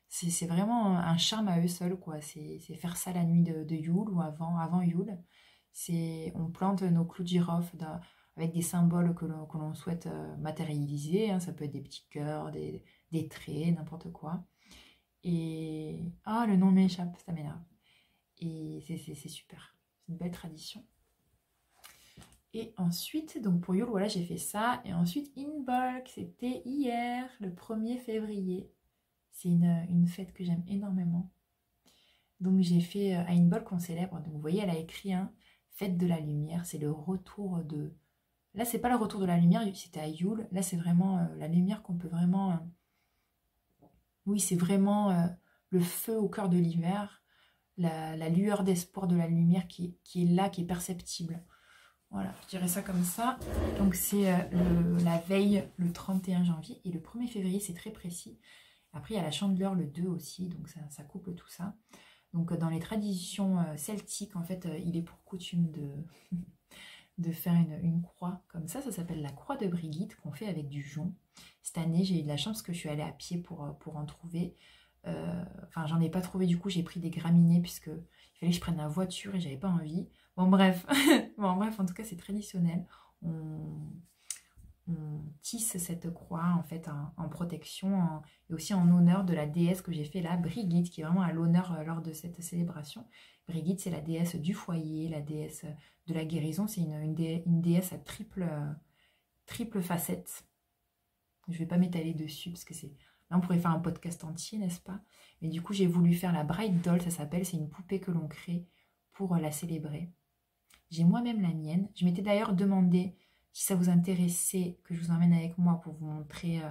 C'est vraiment un charme à eux seuls, quoi. C'est faire ça la nuit de Yule ou avant Yule. On plante nos clous de girofle avec des symboles que l'on souhaite matérialiser. Hein. Ça peut être des petits cœurs, des traits, n'importe quoi. Et... Ah, le nom m'échappe, ça m'énerve. Et c'est super. C'est une belle tradition. Et ensuite, donc pour Yule, voilà, j'ai fait ça. Et ensuite, Inbolc, c'était hier, le 1er février. C'est une fête que j'aime énormément. Donc j'ai fait à Inbolc, on célèbre. Donc vous voyez, elle a écrit Fête de la lumière. C'est le retour de... Là, c'est pas le retour de la lumière, c'était à Yule. Là, c'est vraiment la lumière qu'on peut vraiment... Oui, c'est vraiment le feu au cœur de l'hiver. La lueur d'espoir de la lumière qui est là, qui est perceptible. Voilà, je dirais ça comme ça. Donc c'est la veille, le 31 janvier. Et le 1er février, c'est très précis. Après, il y a la chandeleur le 2 aussi. Donc ça couple tout ça. Donc dans les traditions celtiques, en fait, il est pour coutume de faire une croix comme ça. Ça s'appelle la croix de Brigitte qu'on fait avec du jonc. Cette année, j'ai eu de la chance parce que je suis allée à pied pour en trouver. Enfin, j'en ai pas trouvé du coup. J'ai pris des graminées puisque il fallait que je prenne la voiture et j'avais pas envie. Bon bref, en tout cas c'est traditionnel. On tisse cette croix en fait en protection et aussi en honneur de la déesse que j'ai fait là, Brigitte, qui est vraiment à l'honneur lors de cette célébration. Brigitte, c'est la déesse du foyer, la déesse de la guérison. C'est une déesse à triple facette. Je vais pas m'étaler dessus parce que c'est... Là, on pourrait faire un podcast entier, n'est-ce pas? Mais du coup, j'ai voulu faire la Bright Doll, ça s'appelle. C'est une poupée que l'on crée pour la célébrer. J'ai moi-même la mienne. Je m'étais d'ailleurs demandé si ça vous intéressait que je vous emmène avec moi pour vous montrer,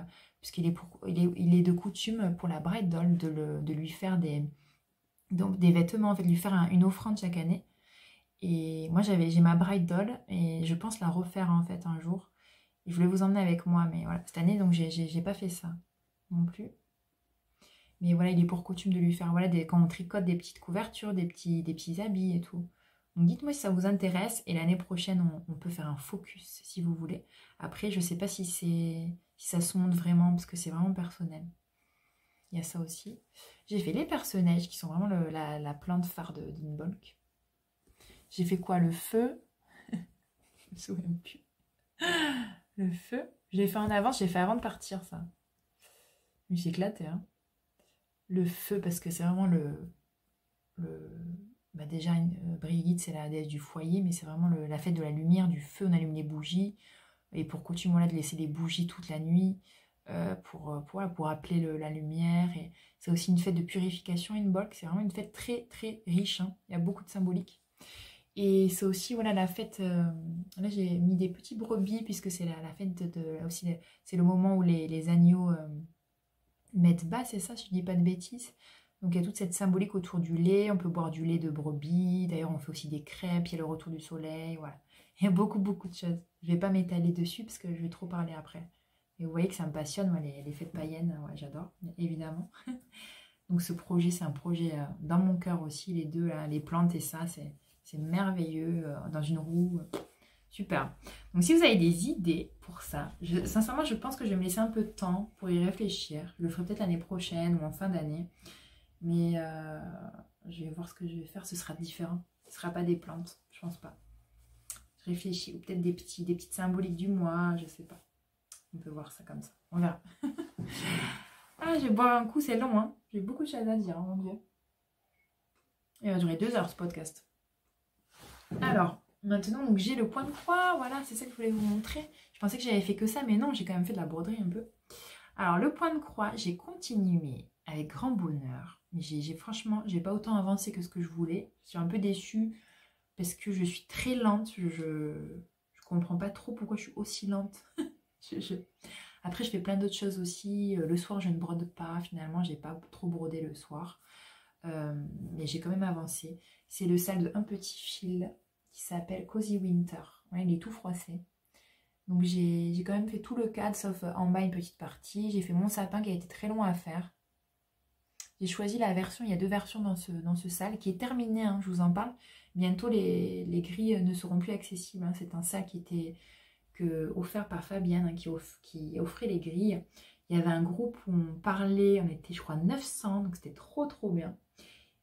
puisqu'il il est de coutume pour la Bright Doll de lui faire des vêtements, en fait, de lui faire une offrande chaque année. Et moi, j'ai ma Bright Doll et je pense la refaire en fait un jour. Et je voulais vous emmener avec moi, mais voilà, cette année, donc j'ai pas fait ça non plus. Mais voilà, il est pour coutume de lui faire, voilà, quand on tricote des petites couvertures, des petits habits et tout. Donc dites-moi si ça vous intéresse et l'année prochaine on peut faire un focus si vous voulez. Après je sais pas si ça se monte vraiment parce que c'est vraiment personnel. Il y a ça aussi. J'ai fait les personnages qui sont vraiment la plante phare d'Inbolc. J'ai fait quoi? Le feu. Je me souviens plus. Le feu. J'ai fait en avance, j'ai fait avant de partir ça. Je me suis éclatée. Hein. Le feu parce que c'est vraiment bah déjà, Brigitte, c'est la déesse du foyer, mais c'est vraiment la fête de la lumière, du feu, on allume les bougies. Et pour coutume, voilà, de laisser les bougies toute la nuit pour appeler la lumière. Et c'est aussi une fête de purification, Inbolc. C'est vraiment une fête très, très riche. Hein. Il y a beaucoup de symbolique. Et c'est aussi, voilà, la fête... là, j'ai mis des petits brebis, puisque c'est la fête aussi, c'est le moment où les agneaux mettent bas, c'est ça, si je dis pas de bêtises. Donc il y a toute cette symbolique autour du lait, on peut boire du lait de brebis, d'ailleurs on fait aussi des crêpes, il y a le retour du soleil, voilà. Il y a beaucoup de choses. Je ne vais pas m'étaler dessus parce que je vais trop parler après. Et vous voyez que ça me passionne, moi, les fêtes païennes, ouais, j'adore, évidemment. Donc ce projet, c'est un projet dans mon cœur aussi, les deux, là, les plantes et ça, c'est merveilleux, dans une roue, super. Donc si vous avez des idées pour ça, sincèrement je pense que je vais me laisser un peu de temps pour y réfléchir. Je le ferai peut-être l'année prochaine ou en fin d'année. Mais je vais voir ce que je vais faire. Ce sera différent. Ce ne sera pas des plantes. Je pense pas. Je réfléchis. Ou peut-être des petites symboliques du mois. Je sais pas. On peut voir ça comme ça. On verra. Ah, je vais boire un coup. C'est long. Hein. J'ai beaucoup de choses à dire. Hein, mon Dieu. Il va durer 2 heures ce podcast. Alors, maintenant, donc j'ai le point de croix. Voilà, c'est ça que je voulais vous montrer. Je pensais que j'avais fait que ça. Mais non, j'ai quand même fait de la broderie un peu. Alors, le point de croix, j'ai continué avec grand bonheur. Mais franchement, j'ai pas autant avancé que ce que je voulais. Je suis un peu déçue parce que je suis très lente. Je comprends pas trop pourquoi je suis aussi lente. Après, je fais plein d'autres choses aussi. Le soir, je ne brode pas. Finalement, j'ai pas trop brodé le soir. Mais j'ai quand même avancé. C'est le sac de Un Petit Fil qui s'appelle Cozy Winter. Ouais, il est tout froissé. Donc j'ai quand même fait tout le cadre, sauf en bas une petite partie. J'ai fait mon sapin qui a été très long à faire. J'ai choisi la version, il y a 2 versions dans ce sac qui est terminé, hein, je vous en parle. Bientôt les grilles ne seront plus accessibles. Hein. C'est un sac qui était offert par Fabienne, hein, qui offrait les grilles. Il y avait un groupe où on parlait, on était je crois 900, donc c'était trop bien.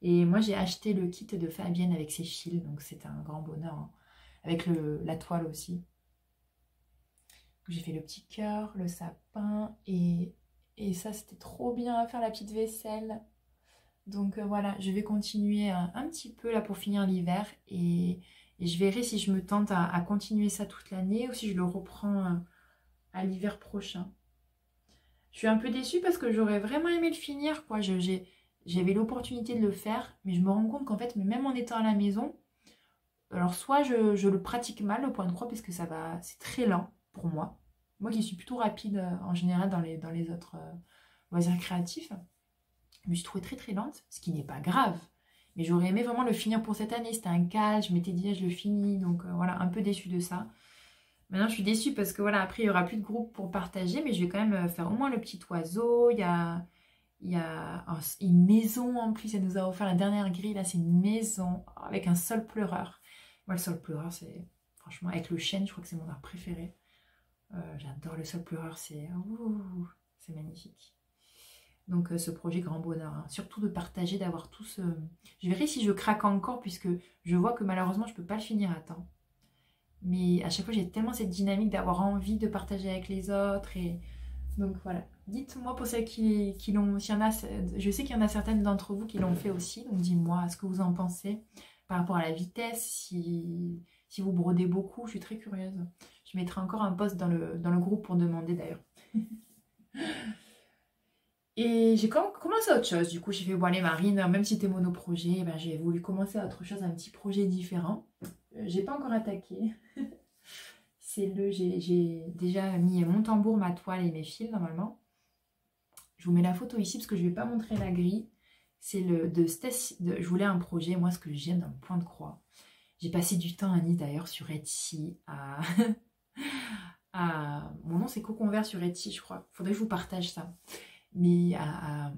Et moi j'ai acheté le kit de Fabienne avec ses fils, donc c'était un grand bonheur, hein, avec la toile aussi. J'ai fait le petit cœur, le sapin, et ça c'était trop bien à faire, la petite vaisselle. Donc voilà, je vais continuer un petit peu là pour finir l'hiver, et je verrai si je me tente à continuer ça toute l'année ou si je le reprends à l'hiver prochain. Je suis un peu déçue parce que j'aurais vraiment aimé le finir, quoi. J'avais l'opportunité de le faire, mais je me rends compte qu'en fait, même en étant à la maison, alors soit je le pratique mal, le point de croix, parce que c'est très lent pour moi. Moi qui suis plutôt rapide en général dans les autres loisirs créatifs, je me suis trouvée très lente, ce qui n'est pas grave. Mais j'aurais aimé vraiment le finir pour cette année. C'était un cadre, je m'étais dit, je le finis. Donc voilà, un peu déçue de ça. Maintenant, je suis déçue parce que voilà, après, il n'y aura plus de groupe pour partager. Mais je vais quand même faire au moins le petit oiseau. Il y a une maison en plus. Elle nous a offert la dernière grille. Là, c'est une maison avec un sol pleureur. Moi, le sol pleureur, c'est franchement, avec le chêne, je crois que c'est mon art préféré. J'adore le sol pleureur. C'est magnifique. Donc ce projet grand bonheur, hein. Surtout de partager, d'avoir tout ce... Je verrai si je craque encore puisque je vois que malheureusement je ne peux pas le finir à temps. Mais à chaque fois j'ai tellement cette dynamique d'avoir envie de partager avec les autres. Et donc voilà. Dites-moi pour celles qui l'ont... S'il y en a, je sais qu'il y en a certaines d'entre vous qui l'ont fait aussi. Donc dis-moi ce que vous en pensez par rapport à la vitesse. Si vous brodez beaucoup, je suis très curieuse. Je mettrai encore un post dans le groupe pour demander d'ailleurs. Et j'ai commencé autre chose. Du coup, j'ai fait, bon allez Marine, même si t'es monoprojet, ben, j'ai voulu commencer autre chose, un petit projet différent. J'ai pas encore attaqué. J'ai déjà mis mon tambour, ma toile et mes fils normalement. Je vous mets la photo ici parce que je vais pas montrer la grille. C'est je voulais un projet, moi ce que j'aime d'un point de croix. J'ai passé du temps à Nice d'ailleurs sur Etsy mon nom c'est Coconvert sur Etsy je crois. Faudrait que je vous partage ça. Mais à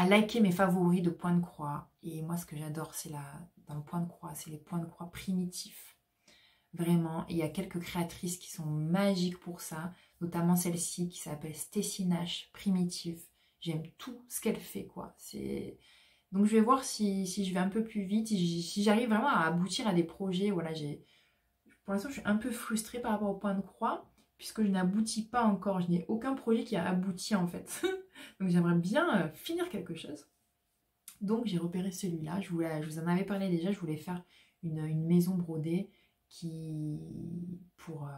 liker mes favoris de point de croix. Et moi, ce que j'adore, c'est dans le point de croix, c'est les points de croix primitifs. Vraiment, il y a quelques créatrices qui sont magiques pour ça, notamment celle-ci qui s'appelle Stacy Nash, Primitive. J'aime tout ce qu'elle fait, quoi. Donc, je vais voir si je vais un peu plus vite, si j'arrive vraiment à aboutir à des projets. Voilà, pour l'instant, je suis un peu frustrée par rapport au point de croix, puisque je n'aboutis pas encore. Je n'ai aucun projet qui a abouti, en fait. Donc j'aimerais bien finir quelque chose. Donc j'ai repéré celui-là. Je vous en avais parlé déjà. Je voulais faire une maison brodée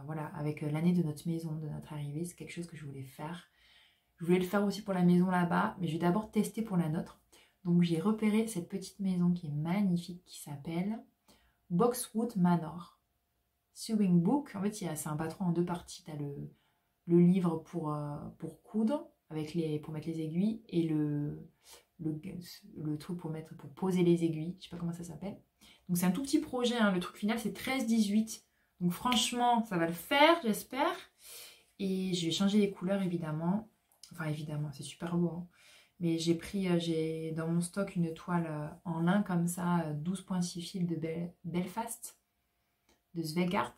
voilà, avec l'année de notre maison, de notre arrivée. C'est quelque chose que je voulais faire. Je voulais le faire aussi pour la maison là-bas, mais je vais d'abord tester pour la nôtre. Donc j'ai repéré cette petite maison qui est magnifique, qui s'appelle Boxwood Manor. Sewing Book. En fait, c'est un patron en 2 parties. Tu as le livre pour coudre, pour mettre les aiguilles, et le truc pour poser les aiguilles, je sais pas comment ça s'appelle. Donc c'est un tout petit projet, hein. Le truc final c'est 13-18, donc franchement ça va le faire, j'espère. Et je vais changer les couleurs évidemment, enfin évidemment c'est super beau, hein. Mais j'ai dans mon stock une toile en lin comme ça, 12,6 fils de Belfast, de Svegart.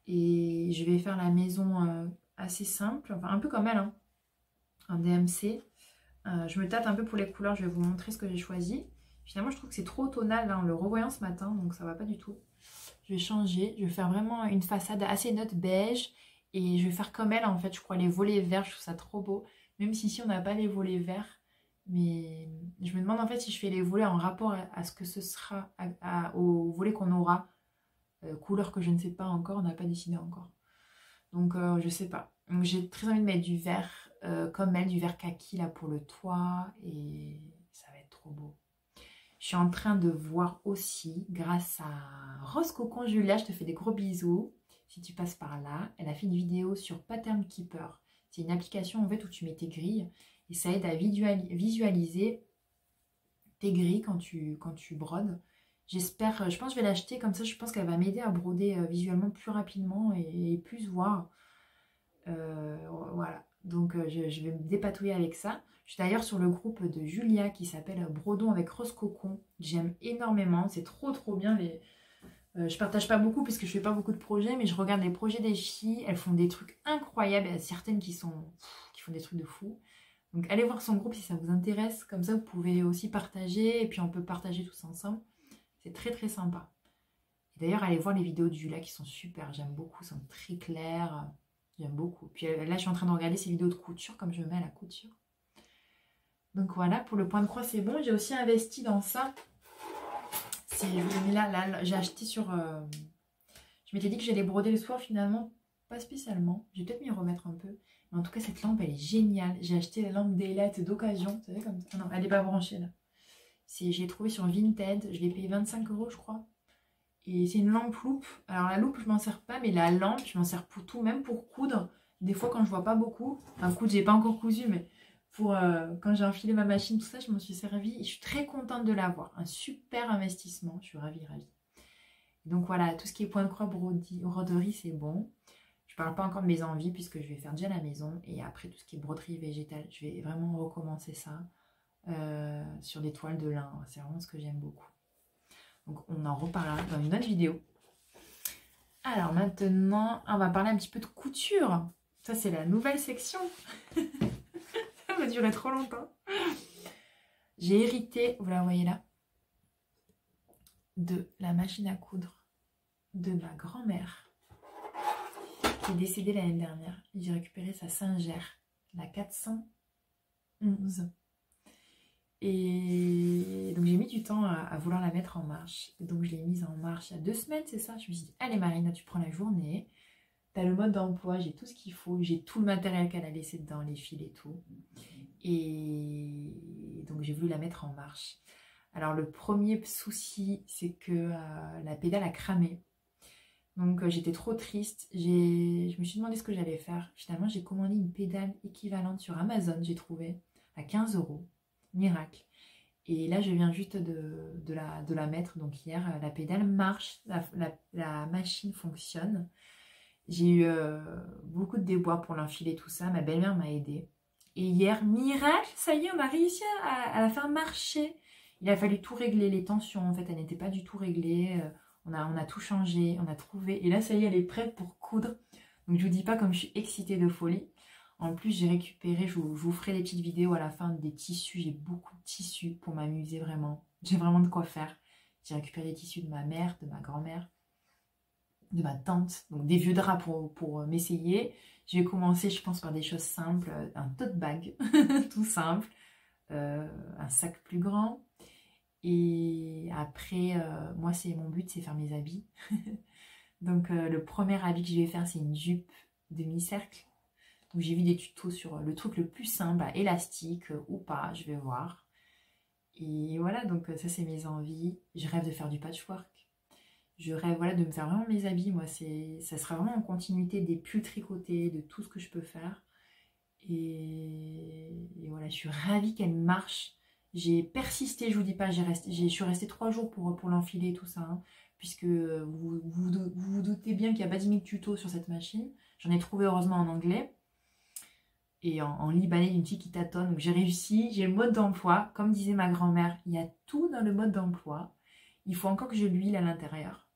Et je vais faire la maison assez simple, enfin un peu comme elle, hein, en DMC. Je me tâte un peu pour les couleurs, je vais vous montrer ce que j'ai choisi. Finalement, je trouve que c'est trop tonal là, en le revoyant ce matin, donc ça va pas du tout. Je vais changer, je vais faire vraiment une façade assez neutre beige. Et je vais faire comme elle, en fait, je crois, les volets verts, je trouve ça trop beau. Même si ici, on n'a pas les volets verts. Mais je me demande en fait si je fais les volets en rapport à ce que ce sera, au volet qu'on aura. Couleur que je ne sais pas encore, on n'a pas décidé encore. Donc je sais pas. Donc j'ai très envie de mettre du vert comme elle, du vert kaki là pour le toit. Et ça va être trop beau. Je suis en train de voir aussi, grâce à Rose Cocon Julia, je te fais des gros bisous, si tu passes par là. Elle a fait une vidéo sur Pattern Keeper. C'est une application en fait où tu mets tes grilles et ça aide à visualiser tes grilles quand tu brodes. J'espère, je pense que je vais l'acheter comme ça, je pense qu'elle va m'aider à broder visuellement plus rapidement et plus voir. Voilà, donc je vais me dépatouiller avec ça. Je suis d'ailleurs sur le groupe de Julia qui s'appelle Brodons avec Rose Cocon. J'aime énormément, c'est trop bien. Je partage pas beaucoup parce que je fais pas beaucoup de projets, mais je regarde les projets des filles. Elles font des trucs incroyables. Il y a certaines qui font des trucs de fou. Donc allez voir son groupe si ça vous intéresse. Comme ça, vous pouvez aussi partager et puis on peut partager tous ensemble. C'est très sympa. D'ailleurs, allez voir les vidéos de Julia qui sont super. J'aime beaucoup, elles sont très claires. J'aime beaucoup. Puis là, je suis en train de regarder ces vidéos de couture comme je me mets à la couture. Donc voilà, pour le point de croix, c'est bon. J'ai aussi investi dans ça. Je vous ai mis là, j'ai acheté sur... Je m'étais dit que j'allais broder le soir, finalement, pas spécialement. Je vais peut-être m'y remettre un peu. Mais en tout cas, cette lampe, elle est géniale. J'ai acheté la lampe Daylight d'occasion. Vous savez, comme ça. Non, elle n'est pas branchée, là. Je l'ai trouvée sur Vinted. Je l'ai payé 25 €, je crois. Et c'est une lampe loupe. Alors la loupe, je m'en sers pas, mais la lampe, je m'en sers pour tout, même pour coudre. Des fois, quand je vois pas beaucoup, enfin coudre, j'ai pas encore cousu, mais pour quand j'ai enfilé ma machine, tout ça, je m'en suis servi. Et je suis très contente de l'avoir. Un super investissement. Je suis ravie. Donc voilà, tout ce qui est point de croix, broderie, c'est bon. Je parle pas encore de mes envies puisque je vais faire déjà la maison. Et après, tout ce qui est broderie végétale, je vais vraiment recommencer ça sur des toiles de lin. C'est vraiment ce que j'aime beaucoup. Donc on en reparlera dans une autre vidéo. Alors maintenant, on va parler un petit peu de couture. Ça, c'est la nouvelle section. Ça va durer trop longtemps. J'ai hérité, vous la voyez là, de la machine à coudre de ma grand-mère qui est décédée l'année dernière. J'ai récupéré sa Singer, la 411. Et donc j'ai mis du temps à vouloir la mettre en marche. Et donc je l'ai mise en marche il y a 2 semaines, c'est ça. Je me suis dit, allez Marina, tu prends la journée. Tu as le mode d'emploi, j'ai tout ce qu'il faut. J'ai tout le matériel qu'elle a laissé dedans, les fils et tout. Et donc j'ai voulu la mettre en marche. Alors le premier souci, c'est que la pédale a cramé. Donc j'étais trop triste. Je me suis demandé ce que j'allais faire. Finalement, j'ai commandé une pédale équivalente sur Amazon, j'ai trouvé, à 15 €. Miracle. Et là, je viens juste de la mettre. Donc hier, la pédale marche, la machine fonctionne. J'ai eu beaucoup de déboires pour l'enfiler, tout ça. Ma belle-mère m'a aidée. Et hier, miracle, ça y est, on a réussi à la faire marcher. Il a fallu tout régler, les tensions. En fait, elle n'était pas du tout réglée. On a tout changé, on a trouvé. Et là, ça y est, elle est prête pour coudre. Donc, je vous dis pas comme je suis excitée de folie. En plus, j'ai récupéré, je vous ferai des petites vidéos à la fin des tissus. J'ai beaucoup de tissus pour m'amuser vraiment. J'ai vraiment de quoi faire. J'ai récupéré des tissus de ma mère, de ma grand-mère, de ma tante. Donc des vieux draps pour m'essayer. Je vais commencer, je pense, par des choses simples. Un tote bag, tout simple. Un sac plus grand. Et après, moi, mon but, c'est faire mes habits. Donc le premier habit que je vais faire, c'est une jupe demi-cercle. Donc j'ai vu des tutos sur le truc le plus simple, élastique ou pas, je vais voir. Et voilà, donc ça c'est mes envies. Je rêve de faire du patchwork. Je rêve voilà, de me faire vraiment mes habits. Moi, ça sera vraiment en continuité des pulls tricotés, de tout ce que je peux faire. Et voilà, je suis ravie qu'elle marche. J'ai persisté, je vous dis pas, je suis restée 3 jours pour l'enfiler, tout ça. Hein, puisque vous doutez bien qu'il n'y a pas 10 000 tutos sur cette machine. J'en ai trouvé heureusement en anglais. Et en libanais, une fille qui tâtonne. Donc j'ai réussi, j'ai le mode d'emploi. Comme disait ma grand-mère, il y a tout dans le mode d'emploi. Il faut encore que je l'huile à l'intérieur.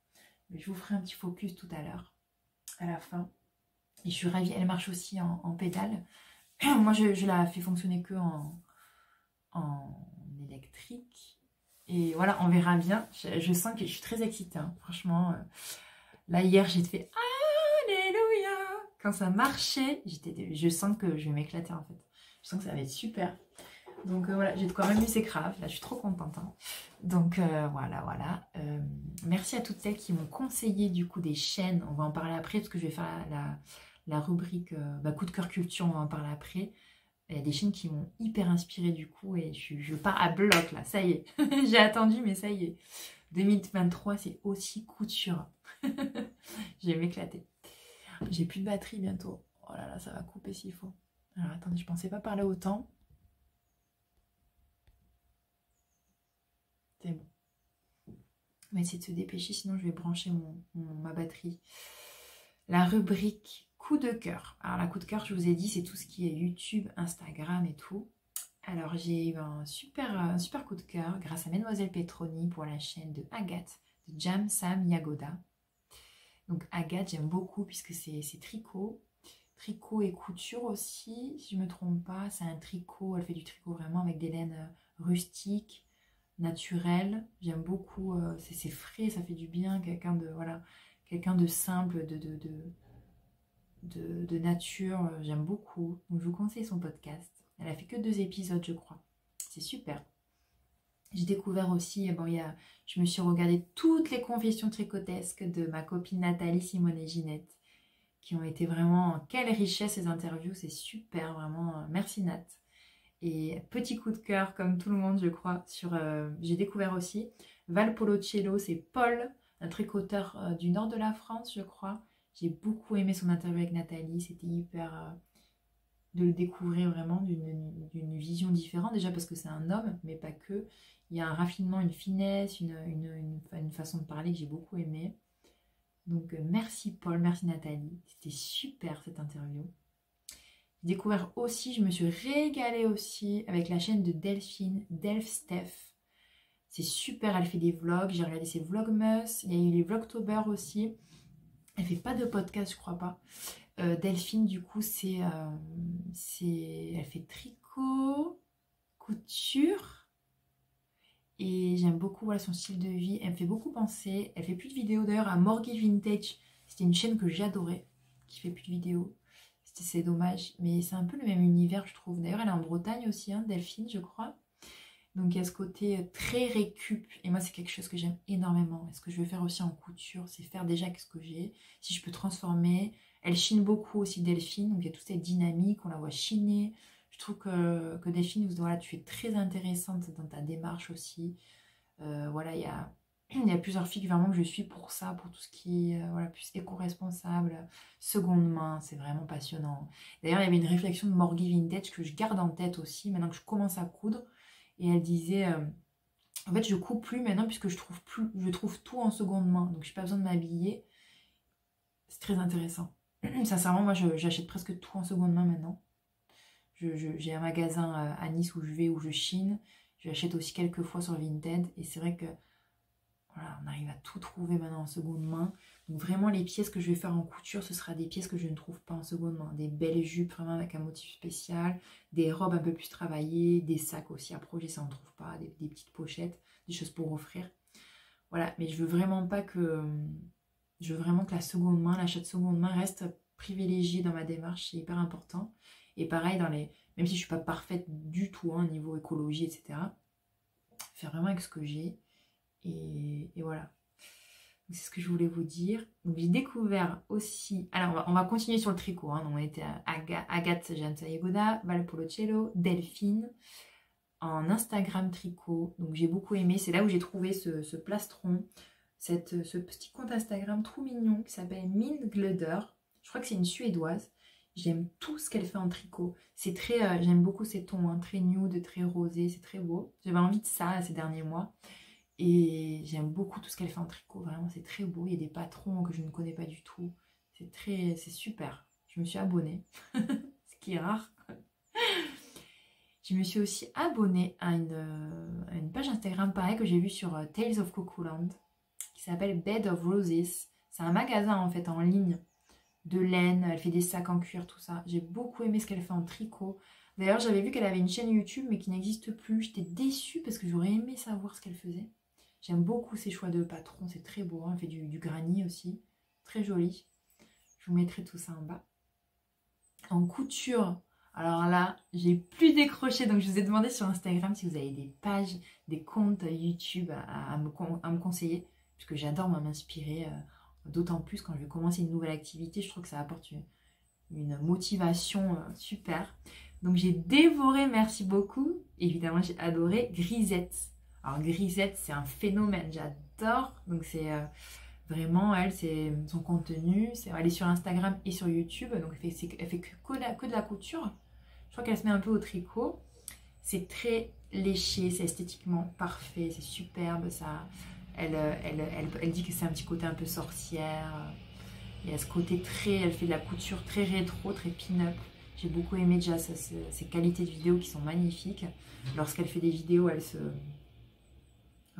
Mais je vous ferai un petit focus tout à l'heure, à la fin. Et je suis ravie, elle marche aussi en pédale. Moi, je la fais fonctionner que en électrique. Et voilà, on verra bien. Je sens que je suis très excitée. Hein. Franchement, là, hier, j'ai fait Alléluia. Quand ça marchait, je sens que je vais m'éclater en fait. Je sens que ça va être super. Donc voilà, j'ai de quoi m'amuser grave. Là, je suis trop contente. Hein. Donc voilà. Merci à toutes celles qui m'ont conseillé du coup des chaînes. On va en parler après parce que je vais faire la rubrique coup de cœur culture. On va en parler après. Il y a des chaînes qui m'ont hyper inspirée du coup et je pars à bloc là. Ça y est, j'ai attendu mais ça y est. 2023, c'est aussi couture. Je vais m'éclater. J'ai plus de batterie bientôt. Oh là là, ça va couper s'il faut. Alors attendez, je pensais pas parler autant. C'est bon. On va essayer de se dépêcher, sinon je vais brancher ma batterie. La rubrique coup de cœur. Alors la coup de cœur, je vous ai dit, c'est tout ce qui est YouTube, Instagram et tout. Alors j'ai eu un super coup de cœur grâce à Mademoiselle Petroni pour la chaîne de Agathe, de Jam Sam Yagoda. Donc Agathe, j'aime beaucoup puisque c'est tricot. Tricot et couture aussi, si je ne me trompe pas. C'est un tricot, elle fait du tricot vraiment avec des laines rustiques, naturelles. J'aime beaucoup, c'est frais, ça fait du bien. Quelqu'un de, voilà, quelqu'un de simple, de nature, j'aime beaucoup. Donc je vous conseille son podcast. Elle a fait que 2 épisodes, je crois. C'est super. J'ai découvert aussi, bon, je me suis regardé toutes les confessions tricotesques de ma copine Nathalie, Simone et Ginette, qui ont été vraiment, quelle richesse ces interviews, c'est super, vraiment, merci Nat. Et petit coup de cœur, comme tout le monde, je crois, j'ai découvert aussi Val Polocello, c'est Paul, un tricoteur du nord de la France, je crois. J'ai beaucoup aimé son interview avec Nathalie, c'était hyper... de le découvrir vraiment d'une vision différente, déjà parce que c'est un homme, mais pas que. Il y a un raffinement, une finesse, une façon de parler que j'ai beaucoup aimé. Donc merci Paul, merci Nathalie, c'était super cette interview. J'ai découvert aussi, je me suis régalée aussi avec la chaîne de Delphine, Delph Steph. C'est super, elle fait des vlogs, j'ai regardé ses vlogmas, il y a eu les vlogtober aussi. Elle fait pas de podcast, je crois pas. Delphine, du coup, elle fait tricot, couture, et j'aime beaucoup, voilà, son style de vie. Elle me fait beaucoup penser. Elle fait plus de vidéos d'ailleurs à Morgy Vintage. C'était une chaîne que j'adorais, qui fait plus de vidéos. C'est dommage, mais c'est un peu le même univers, je trouve. D'ailleurs, elle est en Bretagne aussi, hein, Delphine, je crois. Donc il y a ce côté très récup, et moi c'est quelque chose que j'aime énormément. Et ce que je veux faire aussi en couture, c'est faire déjà ce que j'ai. Si je peux transformer. Elle chine beaucoup aussi, Delphine, donc il y a toute cette dynamique, on la voit chiner. Je trouve que Delphine, voilà, tu es très intéressante dans ta démarche aussi. Voilà, il y a plusieurs filles vraiment que je suis pour ça, pour tout ce qui est voilà, plus éco-responsable, seconde main, c'est vraiment passionnant. D'ailleurs, il y avait une réflexion de Morgy Vintage que je garde en tête aussi, maintenant que je commence à coudre. Et elle disait, en fait, je couds plus maintenant puisque je trouve tout en seconde main, donc je n'ai pas besoin de m'habiller. C'est très intéressant. Sincèrement, moi, j'achète presque tout en seconde main maintenant. J'ai un magasin à Nice où je vais, où je chine. J'achète aussi quelques fois sur Vinted. Et c'est vrai que voilà, on arrive à tout trouver maintenant en seconde main. Donc vraiment, les pièces que je vais faire en couture, ce sera des pièces que je ne trouve pas en seconde main. Des belles jupes vraiment avec un motif spécial. Des robes un peu plus travaillées. Des sacs aussi à projet, ça on ne trouve pas. Des petites pochettes. Des choses pour offrir. Voilà, mais je veux vraiment pas que... Je veux vraiment que la seconde main, l'achat de seconde main reste privilégié dans ma démarche, c'est hyper important. Et pareil, même si je ne suis pas parfaite du tout, hein, niveau écologie, etc., faire vraiment avec ce que j'ai. Et voilà. C'est ce que je voulais vous dire. Donc j'ai découvert aussi... Alors on va continuer sur le tricot. Hein. Donc, on était à Agathe Jansa-Yagoda, Val Polocello, Delphine, en Instagram tricot. Donc j'ai beaucoup aimé. C'est là où j'ai trouvé ce plastron. Ce petit compte Instagram trop mignon qui s'appelle Min Glöder. Je crois que c'est une Suédoise. J'aime tout ce qu'elle fait en tricot. C'est très, j'aime beaucoup ces tons, hein, très nude, très rosé, c'est très beau. J'avais envie de ça ces derniers mois. Et j'aime beaucoup tout ce qu'elle fait en tricot. Vraiment, c'est très beau. Il y a des patrons que je ne connais pas du tout. C'est super. Je me suis abonnée, ce qui est rare. Je me suis aussi abonnée à une page Instagram pareil que j'ai vue sur Tales of Cocoland, qui s'appelle Bed of Roses. C'est un magasin en fait en ligne de laine, elle fait des sacs en cuir, tout ça. J'ai beaucoup aimé ce qu'elle fait en tricot. D'ailleurs, j'avais vu qu'elle avait une chaîne YouTube mais qui n'existe plus. J'étais déçue parce que j'aurais aimé savoir ce qu'elle faisait. J'aime beaucoup ses choix de patron, c'est très beau. Hein. Elle fait du granit aussi, très joli. Je vous mettrai tout ça en bas. En couture, alors là, j'ai plus décroché. Donc, je vous ai demandé sur Instagram si vous avez des pages, des comptes YouTube à me conseiller. Puisque j'adore m'inspirer, d'autant plus quand je vais commencer une nouvelle activité, je trouve que ça apporte une motivation super. Donc j'ai dévoré, merci beaucoup, évidemment j'ai adoré Grisette. Alors Grisette c'est un phénomène, j'adore, donc c'est Vraiment, elle, c'est son contenu. Elle est sur Instagram et sur YouTube. Donc, elle fait que de la couture. Je crois qu'elle se met un peu au tricot. C'est très léché, c'est esthétiquement parfait, c'est superbe. Ça, elle dit que c'est un petit côté un peu sorcière. Il y a ce côté très... Elle fait de la couture très rétro, très pin-up. J'ai beaucoup aimé déjà ses qualités de vidéo qui sont magnifiques. Lorsqu'elle fait des vidéos, en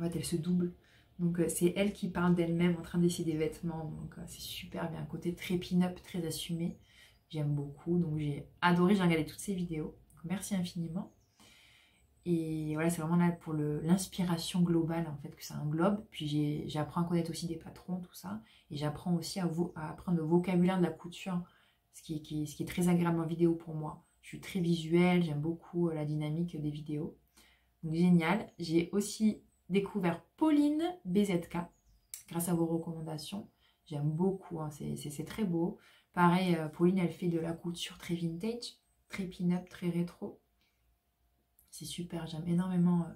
fait, elle se double. Donc c'est elle qui parle d'elle-même en train d'essayer des vêtements. Donc c'est super bien. Un côté très pin-up, très assumé. J'aime beaucoup. Donc j'ai adoré, j'ai regardé toutes ses vidéos. Donc, merci infiniment. Et voilà, c'est vraiment là pour l'inspiration globale, en fait, que ça englobe. Puis j'apprends à connaître aussi des patrons, tout ça. Et j'apprends aussi à apprendre le vocabulaire de la couture, ce qui est très agréable en vidéo pour moi. Je suis très visuelle, j'aime beaucoup la dynamique des vidéos. Donc génial. J'ai aussi découvert Pauline BZK grâce à vos recommandations. J'aime beaucoup, hein, c'est très beau. Pareil, Pauline, elle fait de la couture très vintage, très pin-up, très rétro. C'est super, j'aime énormément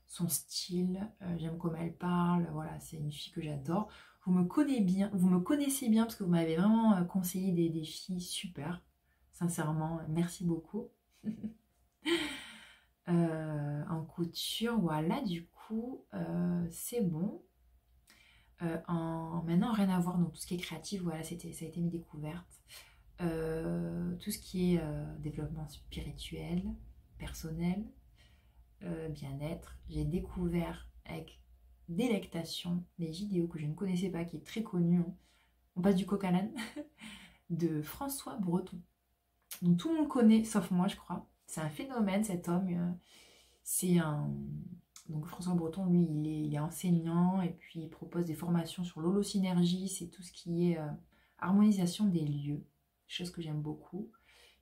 son style, j'aime comment elle parle, voilà, c'est une fille que j'adore. Vous me connaissez bien parce que vous m'avez vraiment conseillé des filles super, sincèrement, merci beaucoup. En couture, voilà, du coup, c'est bon. Maintenant, rien à voir, donc tout ce qui est créatif, voilà, ça a été mes découvertes. Tout ce qui est développement spirituel, personnel, bien-être. J'ai découvert avec délectation les vidéos que je ne connaissais pas, qui est très connue, hein. On passe du coq à l'âne, de François Breton. Donc tout le monde connaît, sauf moi je crois. C'est un phénomène cet homme. Donc François Breton, lui, il est enseignant et puis il propose des formations sur l'holosynergie, c'est tout ce qui est harmonisation des lieux, chose que j'aime beaucoup,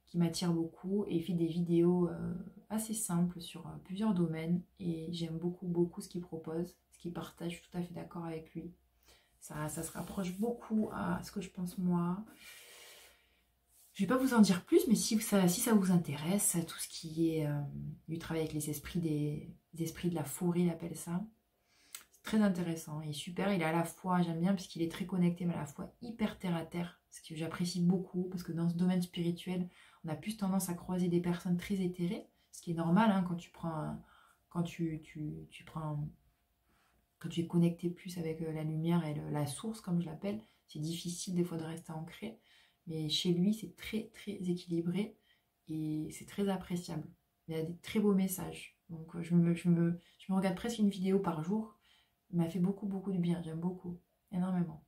qui m'attire beaucoup, et il fait des vidéos assez simples sur plusieurs domaines et j'aime beaucoup ce qu'il propose, ce qu'il partage, je suis tout à fait d'accord avec lui. Ça se rapproche beaucoup à ce que je pense moi. Je ne vais pas vous en dire plus, mais si ça vous intéresse, tout ce qui est du travail avec les esprits des esprits de la forêt, il appelle ça. C'est très intéressant et super. Il est à la fois, j'aime bien, puisqu'il est très connecté, mais à la fois hyper terre à terre, ce que j'apprécie beaucoup, parce que dans ce domaine spirituel, on a plus tendance à croiser des personnes très éthérées, ce qui est normal hein, quand tu es connecté plus avec la lumière et la source, comme je l'appelle. C'est difficile des fois de rester ancré. Mais chez lui, c'est très équilibré et c'est très appréciable. Il y a des très beaux messages. Donc je me regarde presque une vidéo par jour. Il m'a fait beaucoup de bien. J'aime beaucoup, énormément.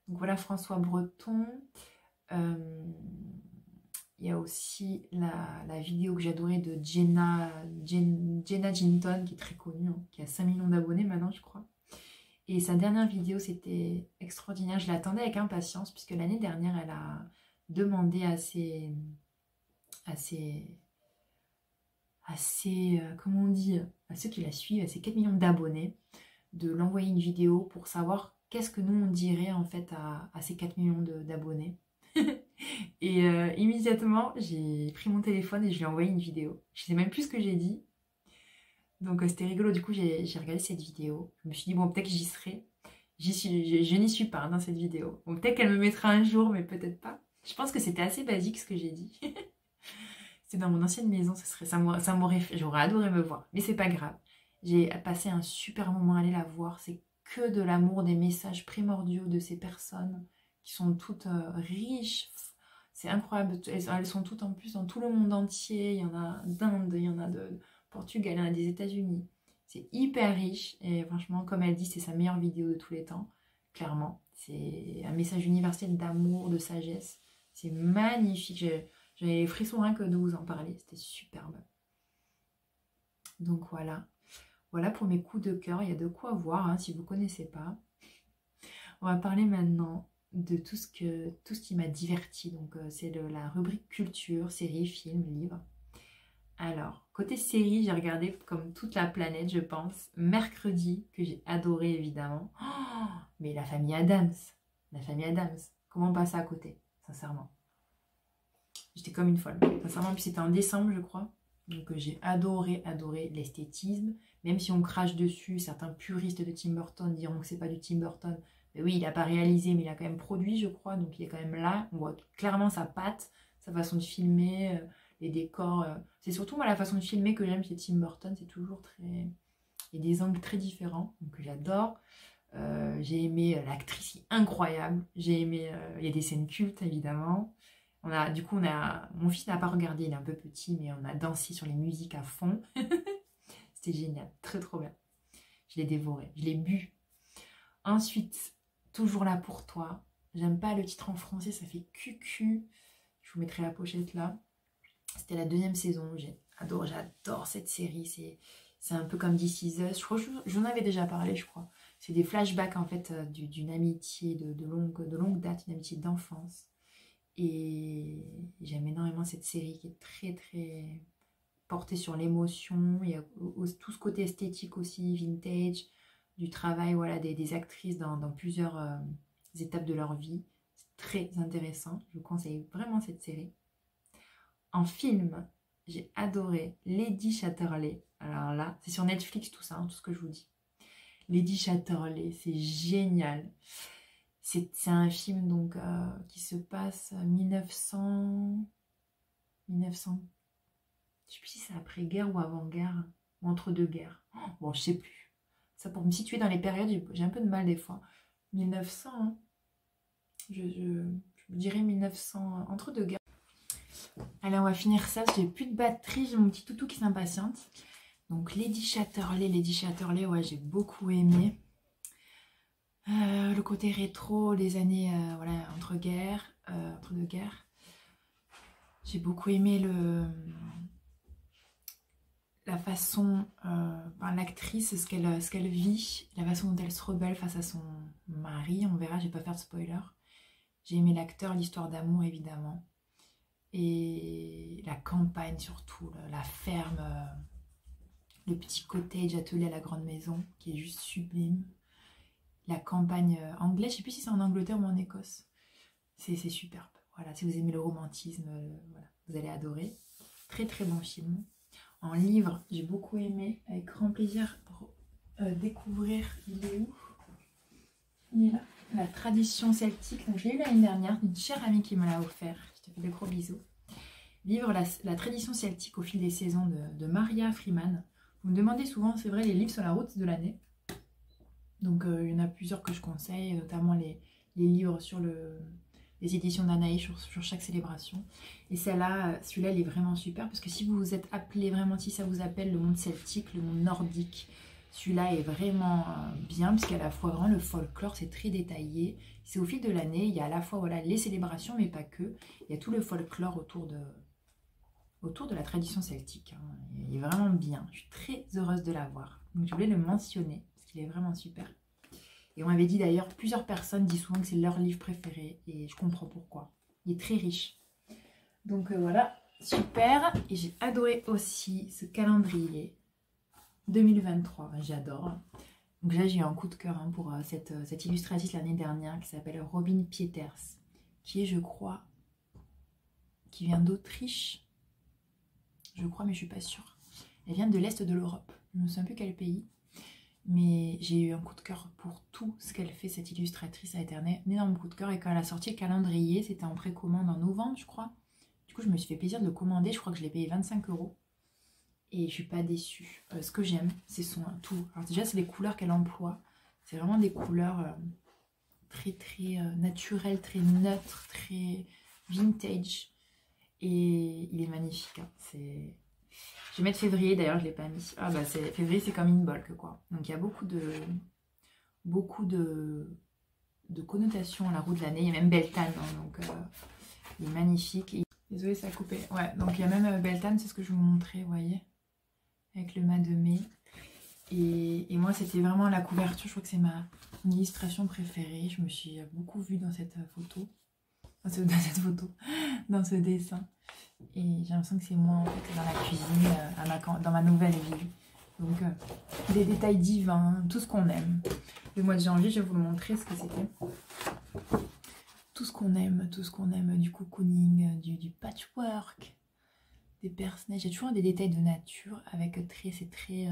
Donc voilà François Breton. Il y a aussi la vidéo que j'adorais de Jenna Jinton, qui est très connue, hein, qui a 5 millions d'abonnés maintenant, je crois. Et sa dernière vidéo, c'était extraordinaire. Je l'attendais avec impatience, puisque l'année dernière, elle a demandé à comment on dit, à ceux qui la suivent, à ses 4 millions d'abonnés, de l'envoyer une vidéo pour savoir qu'est-ce que nous, on dirait en fait à ces 4 millions d'abonnés. Et immédiatement, j'ai pris mon téléphone et je lui ai envoyé une vidéo. Je ne sais même plus ce que j'ai dit. Donc c'était rigolo, du coup j'ai regardé cette vidéo. Je me suis dit, bon, peut-être que j'y serai. Je n'y suis pas dans cette vidéo. Bon, peut-être qu'elle me mettra un jour, mais peut-être pas. Je pense que c'était assez basique ce que j'ai dit. C'était dans mon ancienne maison, j'aurais adoré me voir. Mais c'est pas grave. J'ai passé un super moment à aller la voir. C'est que de l'amour, des messages primordiaux de ces personnes qui sont toutes riches. C'est incroyable. Elles sont toutes en plus dans tout le monde entier. Il y en a d'Inde, il y en a de Portugal, il y en a des États-Unis. C'est hyper riche et franchement, comme elle dit, c'est sa meilleure vidéo de tous les temps. Clairement, c'est un message universel d'amour, de sagesse. C'est magnifique. J'avais les frissons rien que de vous en parler. C'était superbe. Donc voilà. Voilà pour mes coups de cœur. Il y a de quoi voir hein, si vous ne connaissez pas. On va parler maintenant de tout ce qui m'a diverti. Donc c'est la rubrique culture, séries, films, livres. Alors, côté série, j'ai regardé comme toute la planète, je pense, Mercredi, que j'ai adoré évidemment. Oh, mais la famille Addams, comment passer à côté, sincèrement. J'étais comme une folle, sincèrement, puis c'était en décembre, je crois. Donc j'ai adoré l'esthétisme, même si on crache dessus, certains puristes de Tim Burton diront que c'est pas du Tim Burton, Mais oui, il n'a pas réalisé, mais il a quand même produit, je crois, donc il est quand même là. On voit clairement sa patte, sa façon de filmer, les décors. C'est surtout moi la façon de filmer que j'aime chez Tim Burton, c'est toujours très... Il y a des angles très différents, donc j'adore. J'ai aimé l'actrice qui est incroyable. J'ai aimé, il y a des scènes cultes évidemment. Mon fils n'a pas regardé, il est un peu petit, mais on a dansé sur les musiques à fond. C'était génial, très trop bien. Je l'ai dévoré, je l'ai bu. Ensuite, toujours là pour toi. J'aime pas le titre en français, ça fait cucu. Je vous mettrai la pochette là. C'était la 2e saison. J'adore cette série. C'est un peu comme This Is Us. Je crois que j'en avais déjà parlé, je crois. C'est des flashbacks en fait d'une amitié de longue date, une amitié d'enfance. Et j'aime énormément cette série qui est très très portée sur l'émotion. Il y a tout ce côté esthétique aussi, vintage, du travail voilà, des actrices dans plusieurs étapes de leur vie. C'est très intéressant. Je vous conseille vraiment cette série. En film, j'ai adoré Lady Chatterley. Alors là, c'est sur Netflix tout ça, hein, tout ce que je vous dis. Lady Chatterley, c'est génial. C'est un film donc qui se passe 1900... Je ne sais plus si c'est après-guerre ou avant-guerre, ou entre deux guerres. Bon, je sais plus. Ça, pour me situer dans les périodes, j'ai un peu de mal des fois. 1900, hein. Je dirais 1900, entre deux guerres. Allez, on va finir ça, j'ai plus de batterie, j'ai mon petit toutou qui s'impatiente. Donc Lady Chatterley, ouais, j'ai beaucoup aimé. Le côté rétro des années voilà, entre deux guerres. J'ai beaucoup aimé la façon, l'actrice, ce qu'elle vit, la façon dont elle se rebelle face à son mari. On verra, je vais pas faire de spoiler. J'ai aimé l'acteur, l'histoire d'amour évidemment. Et la campagne surtout, la ferme, le petit cottage atelier à la grande maison qui est juste sublime. La campagne anglaise, je ne sais plus si c'est en Angleterre ou en Écosse. C'est superbe. Voilà, si vous aimez le romantisme, voilà, vous allez adorer. Très très bon film. En livre, j'ai beaucoup aimé, avec grand plaisir, découvrir, il est où? Il est là. La tradition celtique. Donc, je l'ai eu l'année dernière, une chère amie qui me l'a offert. Je te fais des gros bisous. Livre la tradition celtique au fil des saisons de Maria Freeman. Vous me demandez souvent, c'est vrai, les livres sur la route de l'année. Donc il y en a plusieurs que je conseille, notamment les livres sur les éditions d'Anaïs sur chaque célébration. Et celui-là, il est vraiment super parce que si vous vous êtes appelé vraiment, si ça vous appelle le monde celtique, le monde nordique, celui-là est vraiment bien parce qu'à la fois vraiment le folklore, c'est très détaillé. C'est au fil de l'année, il y a à la fois voilà, les célébrations, mais pas que. Il y a tout le folklore autour de la tradition celtique. Hein. Il est vraiment bien. Je suis très heureuse de l'avoir. Donc je voulais le mentionner parce qu'il est vraiment super. Et on m'avait dit d'ailleurs, plusieurs personnes disent souvent que c'est leur livre préféré et je comprends pourquoi. Il est très riche. Donc voilà, super. Et j'ai adoré aussi ce calendrier 2023. J'adore. Donc là, j'ai eu un coup de cœur hein, pour cette illustratrice l'année dernière qui s'appelle Robin Pieters, qui est, je crois, qui vient d'Autriche. Je crois, mais je suis pas sûre. Elle vient de l'Est de l'Europe. Je ne me souviens plus quel pays. Mais j'ai eu un coup de cœur pour tout ce qu'elle fait, cette illustratrice. Ça a été un énorme coup de cœur. Et quand elle a sorti le calendrier, c'était en précommande en novembre, je crois. Du coup, je me suis fait plaisir de le commander. Je crois que je l'ai payé 25 €. Et je ne suis pas déçue. Ce que j'aime, c'est son tout. Alors déjà, c'est les couleurs qu'elle emploie. C'est vraiment des couleurs très, très naturelles, très neutres, très vintage. Et il est magnifique. Hein. Je vais mettre février, d'ailleurs je ne l'ai pas mis. Ah bah février c'est comme Inbolk quoi. Donc il y a beaucoup de connotations à la roue de l'année. Il y a même Beltane, hein, donc il est magnifique. Désolée ça a coupé. Ouais, donc il y a même Beltane, c'est ce que je vous montrais, vous voyez. Avec le mât de mai. Et moi c'était vraiment la couverture, je crois que c'est ma illustration préférée. Je me suis beaucoup vue dans cette photo. Dans ce dessin. Et j'ai l'impression que c'est moi en fait dans la cuisine, dans ma nouvelle vie. Donc des détails divins, tout ce qu'on aime. Le mois de janvier, je vais vous le montrer ce que c'était. Tout ce qu'on aime, du cocooning, du patchwork, des personnages. Il y a toujours des détails de nature avec c'est très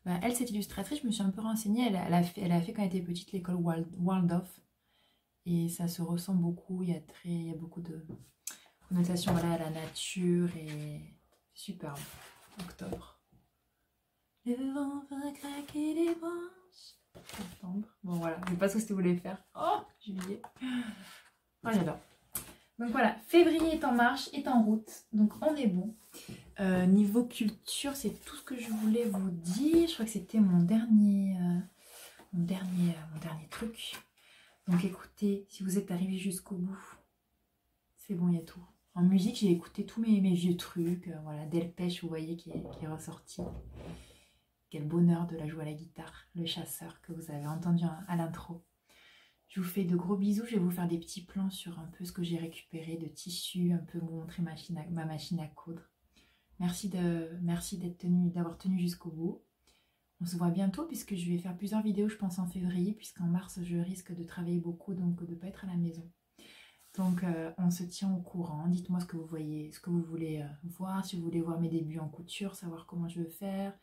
Bah, elle, cette illustratrice, je me suis un peu renseignée. Elle a fait quand elle était petite l'école Waldorf. Et ça se ressent beaucoup. Il y a beaucoup de connotations voilà, à la nature. Et superbe. Octobre. Le vent va craquer les branches. Septembre. Bon voilà, je sais pas ce que tu voulais faire. Oh, juillet. Oh, j'adore. Donc voilà, février est en marche, est en route. Donc on est bon. Niveau culture, c'est tout ce que je voulais vous dire. Je crois que c'était mon dernier truc. Donc écoutez, si vous êtes arrivé jusqu'au bout, c'est bon, il y a tout. En musique, j'ai écouté tous mes vieux trucs. Voilà, Delpech, vous voyez, qui est ressorti. Quel bonheur de la jouer à la guitare. Le chasseur que vous avez entendu à l'intro. Je vous fais de gros bisous. Je vais vous faire des petits plans sur un peu ce que j'ai récupéré de tissu, un peu vous montrer ma machine à coudre. Merci d'avoir tenu jusqu'au bout. On se voit bientôt puisque je vais faire plusieurs vidéos, je pense en février, puisqu'en mars, je risque de travailler beaucoup, donc de ne pas être à la maison. Donc, on se tient au courant. Dites-moi ce que vous voyez, ce que vous voulez voir, si vous voulez voir mes débuts en couture, savoir comment je veux faire.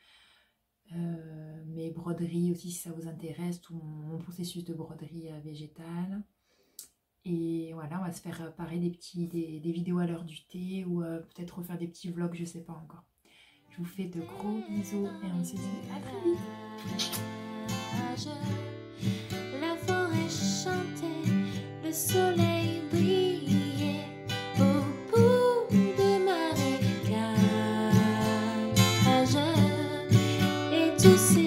Mes broderies aussi si ça vous intéresse, tout mon processus de broderie végétale. Et voilà, on va se faire pareil des vidéos à l'heure du thé ou peut-être refaire des petits vlogs, je sais pas encore. Je vous fais de gros bisous et on se dit à très vite. La forêt chantait, le soleil brillait au bout des marécages et tous ces